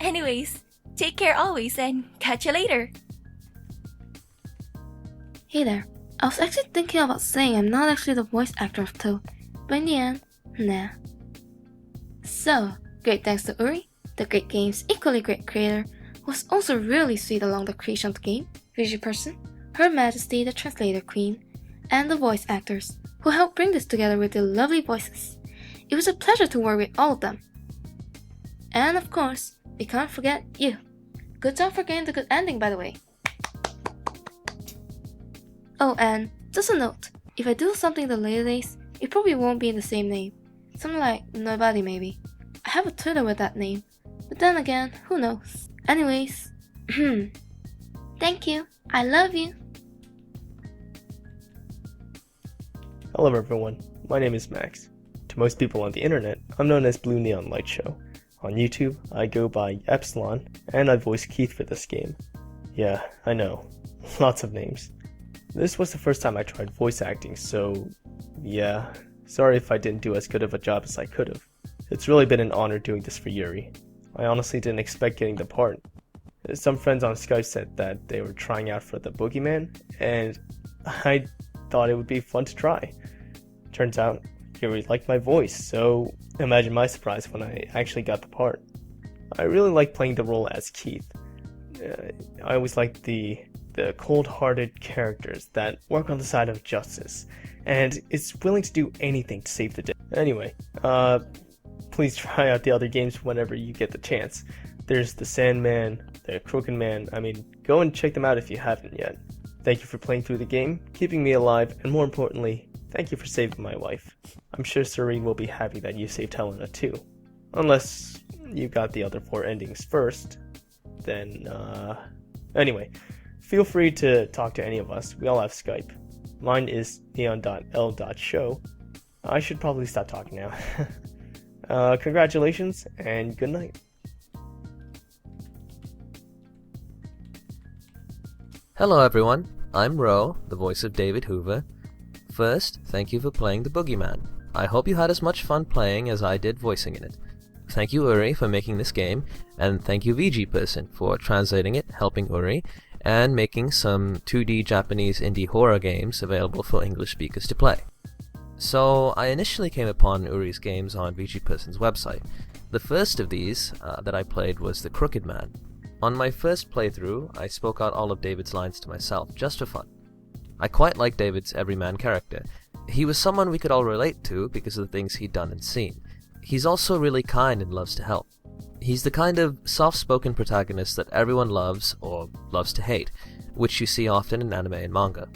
Anyways, take care always and catch you later. Hey there. I was actually thinking about saying I'm not actually the voice actor of Toad, but in the end, nah. So, great thanks to Uri, the great game's equally great creator, who was also really sweet along the creation of the game, Visual Person, Her Majesty the Translator Queen, and the voice actors, who helped bring this together with their lovely voices. It was a pleasure to work with all of them. And of course, we can't forget you. Good job for getting the good ending, by the way. Oh, and just a note, if I do something in the later days, it probably won't be in the same name. Something like Nobody maybe. I have a Twitter with that name, but then again, who knows. Anyways, thank you. I love you. Hello everyone, my name is Max. To most people on the internet, I'm known as Blue Neon Light Show. On YouTube, I go by Epsilon, and I voice Keith for this game. Yeah, I know, lots of names. This was the first time I tried voice acting, so yeah, sorry if I didn't do as good of a job as I could have. It's really been an honor doing this for Yuri. I honestly didn't expect getting the part. Some friends on Skype said that they were trying out for the Boogie Man, and I thought it would be fun to try. Turns out, Yuri liked my voice, so imagine my surprise when I actually got the part. I really like playing the role as Keith. I always liked the cold-hearted characters that work on the side of justice, and is willing to do anything to save the day. Anyway, please try out the other games whenever you get the chance. There's the Sandman, the Crooked Man, go and check them out if you haven't yet. Thank you for playing through the game, keeping me alive, and more importantly, thank you for saving my wife. I'm sure Serene will be happy that you saved Helena too. Unless you got the other 4 endings first, then, Anyway, feel free to talk to any of us. We all have Skype. Mine is neon.l.show. I should probably stop talking now. Congratulations, and good night. Hello everyone, I'm Ro, the voice of David Hoover. First, thank you for playing the Boogie Man. I hope you had as much fun playing as I did voicing in it. Thank you Uri for making this game, and thank you VG Person for translating it, helping Uri, and making some 2D Japanese indie horror games available for English speakers to play. So, I initially came upon Uri's games on VG Person's website. The first of these that I played was The Crooked Man. On my first playthrough, I spoke out all of David's lines to myself, just for fun. I quite liked David's everyman character. He was someone we could all relate to because of the things he'd done and seen. He's also really kind and loves to help. He's the kind of soft-spoken protagonist that everyone loves, or loves to hate, which you see often in anime and manga.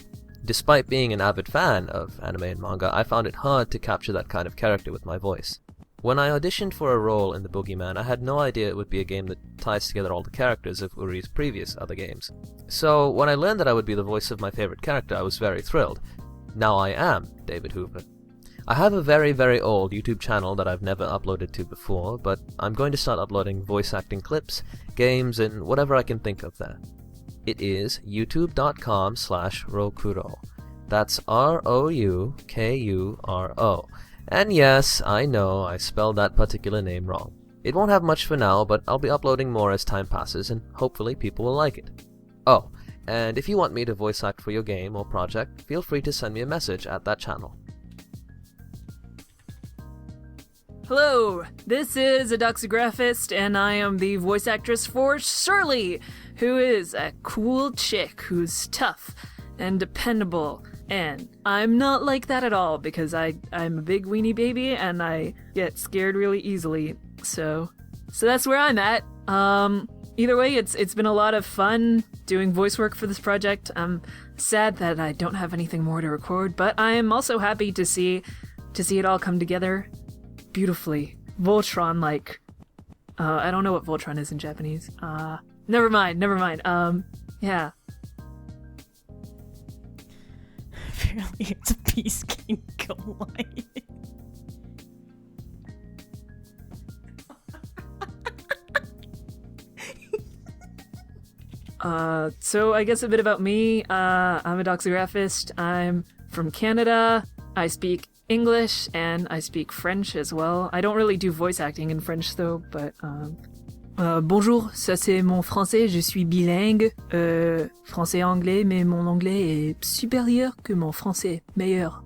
Despite being an avid fan of anime and manga, I found it hard to capture that kind of character with my voice. When I auditioned for a role in The Boogie Man, I had no idea it would be a game that ties together all the characters of Uri's previous other games. So when I learned that I would be the voice of my favorite character, I was very thrilled. Now I am David Hoover. I have a very, very old YouTube channel that I've never uploaded to before, but I'm going to start uploading voice acting clips, games, and whatever I can think of there. It is youtube.com/Rokuro. That's ROUKURO. And yes, I know I spelled that particular name wrong. It won't have much for now, but I'll be uploading more as time passes, and hopefully people will like it. Oh, And if you want me to voice act for your game or project, feel free to send me a message at that channel. Hello, this is a Doxographist, and I am the voice actress for Shirley, who is a cool chick who's tough and dependable. And I'm not like that at all, because I'm a big weenie baby and I get scared really easily. So that's where I'm at. Either way, it's been a lot of fun doing voice work for this project. I'm sad that I don't have anything more to record, but I am also happy to see it all come together beautifully. Voltron-like. I don't know what Voltron is in Japanese. Never mind. Yeah. Apparently it's a Beast King Goliath. So I guess a bit about me. I'm a Doxographist. I'm from Canada. I speak English and I speak French as well. I don't really do voice acting in French though, but bonjour, ça c'est mon français, je suis bilingue, français-anglais, mais mon anglais est supérieur que mon français, meilleur,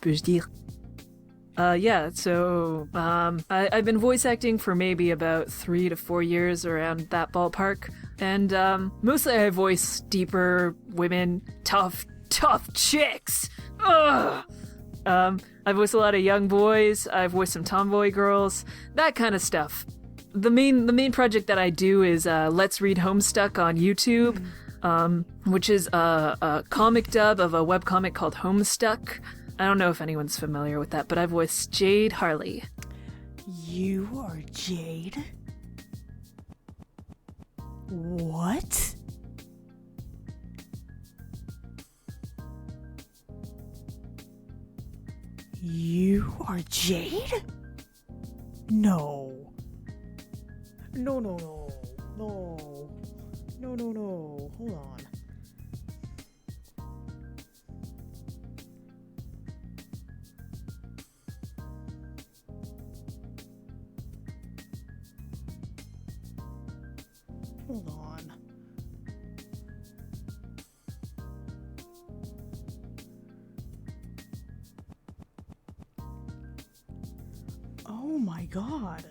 peux-je dire. I've been voice acting for maybe about 3 to 4 years, around that ballpark, and mostly I voice deeper women, tough chicks. Ugh! I voice a lot of young boys, I voice some tomboy girls, that kind of stuff. The main project that I do is Let's Read Homestuck on YouTube, which is a comic dub of a webcomic called Homestuck. I don't know if anyone's familiar with that, but I voiced Jade Harley. You are Jade? What? You are Jade? No. No. Hold on. Hold on. Oh my god.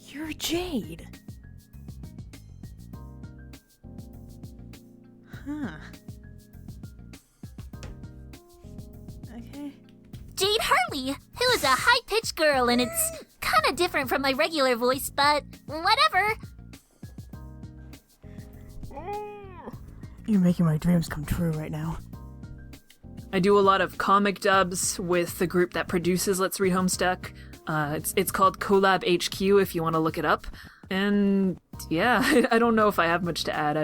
You're Jade. Huh. Okay. Jade Harley, who is a high-pitched girl, and it's kind of different from my regular voice, but whatever. You're making my dreams come true right now. I do a lot of comic dubs with the group that produces Let's Read Homestuck. It's called Collab HQ if you want to look it up. And yeah, I don't know if I have much to add.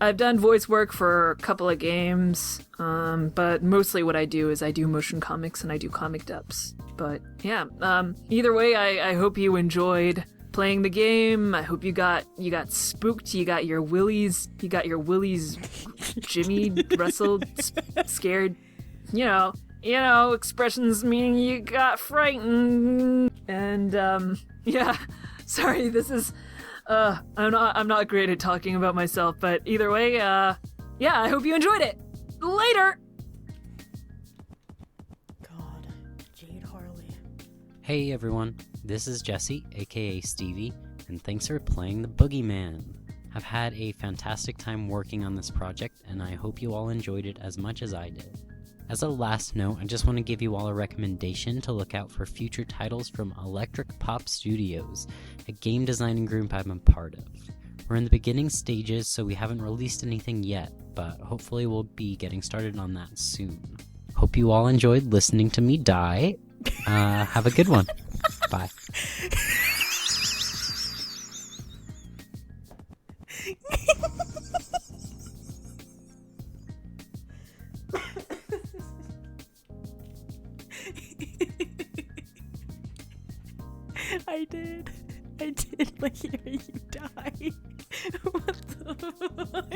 I've done voice work for a couple of games, but mostly what I do is I do motion comics and I do comic dubs. But yeah, either way, I hope you enjoyed playing the game. I hope you got spooked. You got your willies Jimmy wrestled, scared. You know, expressions meaning you got frightened. And yeah, sorry, this is I'm not great at talking about myself, but either way, yeah, I hope you enjoyed it. Later. God, Jade Harley. Hey everyone, this is Jesse, aka Stevie, and thanks for playing the Boogie Man. I've had a fantastic time working on this project, and I hope you all enjoyed it as much as I did. As a last note, I just want to give you all a recommendation to look out for future titles from Electric Pop Studios, a game designing group I'm a part of. We're in the beginning stages, so we haven't released anything yet, but hopefully we'll be getting started on that soon. Hope you all enjoyed listening to me die. Have a good one. Bye. I did like hear you die. What the fuck?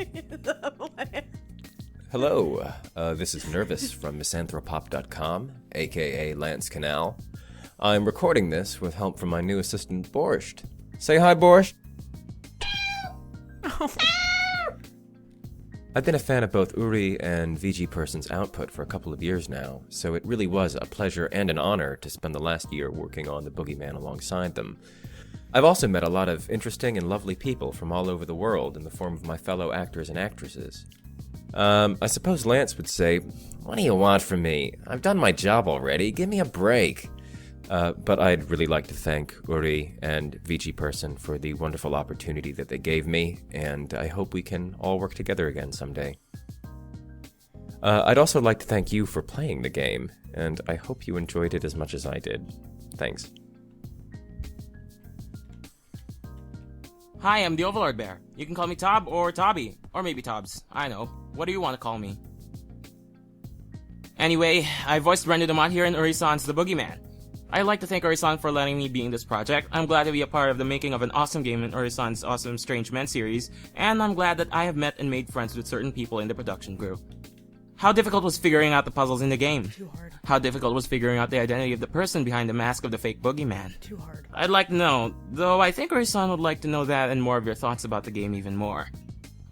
Hello, this is Nervous from misanthropop.com, aka Lance Canal. I'm recording this with help from my new assistant, Borscht. Say hi, Borscht! I've been a fan of both Uri and VG Person's output for a couple of years now, so it really was a pleasure and an honor to spend the last year working on the Boogeyman alongside them. I've also met a lot of interesting and lovely people from all over the world in the form of my fellow actors and actresses. I suppose Lance would say, "What do you want from me? I've done my job already, give me a break." But I'd really like to thank Uri and VG Person for the wonderful opportunity that they gave me, and I hope we can all work together again someday. I'd also like to thank you for playing the game, and I hope you enjoyed it as much as I did. Thanks. Hi, I'm the Overlord Bear. You can call me Tob or Tobby, or maybe Tobbs. I know. What do you want to call me? Anyway, I voiced Brendan Dumont here in Uri-san's The Boogeyman. I'd like to thank Uri-san for letting me be in this project. I'm glad to be a part of the making of an awesome game in Uri-san's awesome Strange Men series, and I'm glad that I have met and made friends with certain people in the production crew. How difficult was figuring out the puzzles in the game? Too hard. How difficult was figuring out the identity of the person behind the mask of the fake Boogeyman? Too hard. I'd like to know, though I think Uri-san would like to know that and more of your thoughts about the game even more.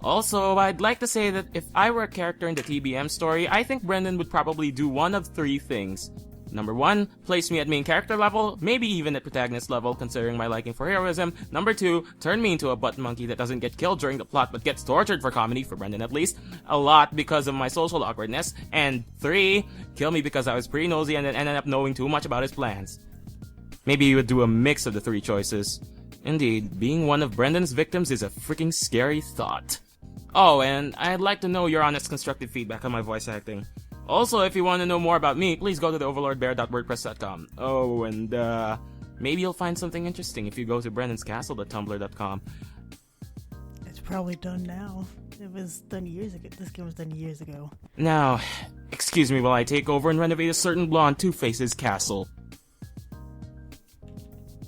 Also, I'd like to say that if I were a character in the TBM story, I think Brendan would probably do one of three things. Number 1, place me at main character level, maybe even at protagonist level considering my liking for heroism. Number 2, turn me into a butt monkey that doesn't get killed during the plot but gets tortured for comedy, for Brendan at least, a lot because of my social awkwardness. And 3, kill me because I was pretty nosy and then ended up knowing too much about his plans. Maybe you would do a mix of the 3 choices. Indeed, being one of Brendan's victims is a freaking scary thought. Oh, and I'd like to know your honest constructive feedback on my voice acting. Also, if you want to know more about me, please go to theoverlordbear.wordpress.com. Oh, and maybe you'll find something interesting if you go to brennan'scastle.tumblr.com. It's probably done now. It was done years ago. This game was done years ago. Now, excuse me while I take over and renovate a certain blonde Two-Face's castle.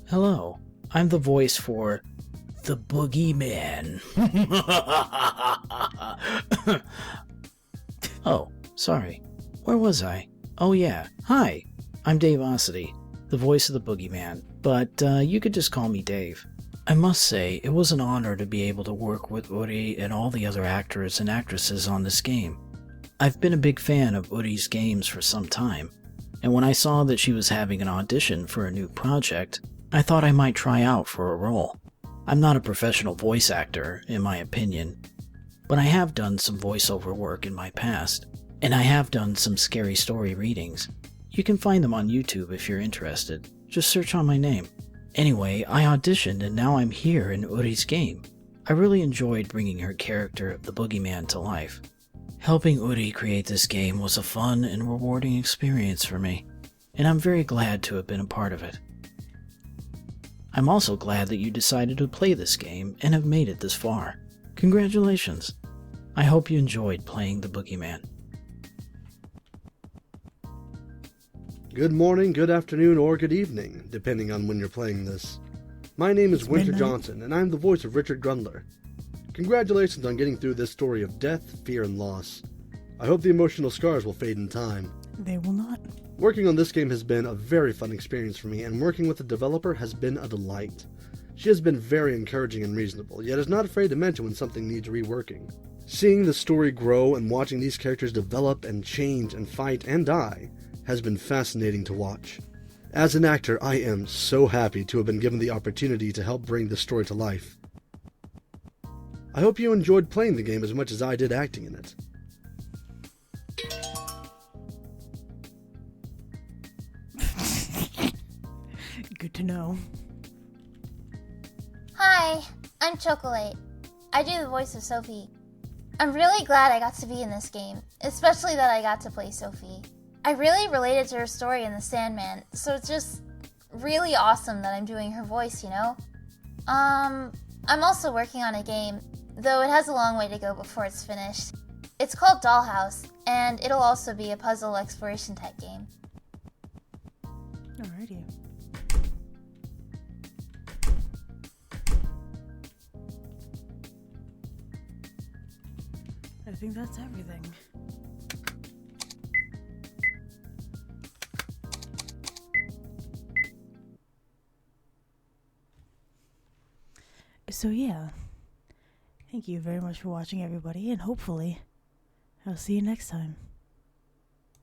Hello, I'm the voice for the Boogeyman. Oh, sorry. Where was I? Oh yeah, hi. I'm Dave Ossity, the voice of the Boogeyman, but you could just call me Dave. I must say, it was an honor to be able to work with Uri and all the other actors and actresses on this game. I've been a big fan of Uri's games for some time, and when I saw that she was having an audition for a new project, I thought I might try out for a role. I'm not a professional voice actor, in my opinion, but I have done some voiceover work in my past, and I have done some scary story readings. You can find them on YouTube if you're interested. Just search on my name. Anyway, I auditioned and now I'm here in Uri's game. I really enjoyed bringing her character of the Boogeyman to life. Helping Uri create this game was a fun and rewarding experience for me, and I'm very glad to have been a part of it. I'm also glad that you decided to play this game and have made it this far. Congratulations. I hope you enjoyed playing the Boogeyman. Good morning, good afternoon, or good evening, depending on when you're playing this. My name is Winter Johnson, and I'm the voice of Richard Grundler. Congratulations on getting through this story of death, fear, and loss. I hope the emotional scars will fade in time. They will not. Working on this game has been a very fun experience for me, and working with the developer has been a delight. She has been very encouraging and reasonable, yet is not afraid to mention when something needs reworking. Seeing the story grow and watching these characters develop and change and fight and die has been fascinating to watch. As an actor, I am so happy to have been given the opportunity to help bring this story to life. I hope you enjoyed playing the game as much as I did acting in it. Good to know. Hi, I'm Chocolate. I do the voice of Sophie. I'm really glad I got to be in this game, especially that I got to play Sophie. I really related to her story in The Sandman, so it's just really awesome that I'm doing her voice, you know? I'm also working on a game, though it has a long way to go before it's finished. It's called Dollhouse, and it'll also be a puzzle exploration type game. Alrighty. I think that's everything. So yeah, Thank you very much for watching, everybody, and hopefully I'll see you next time.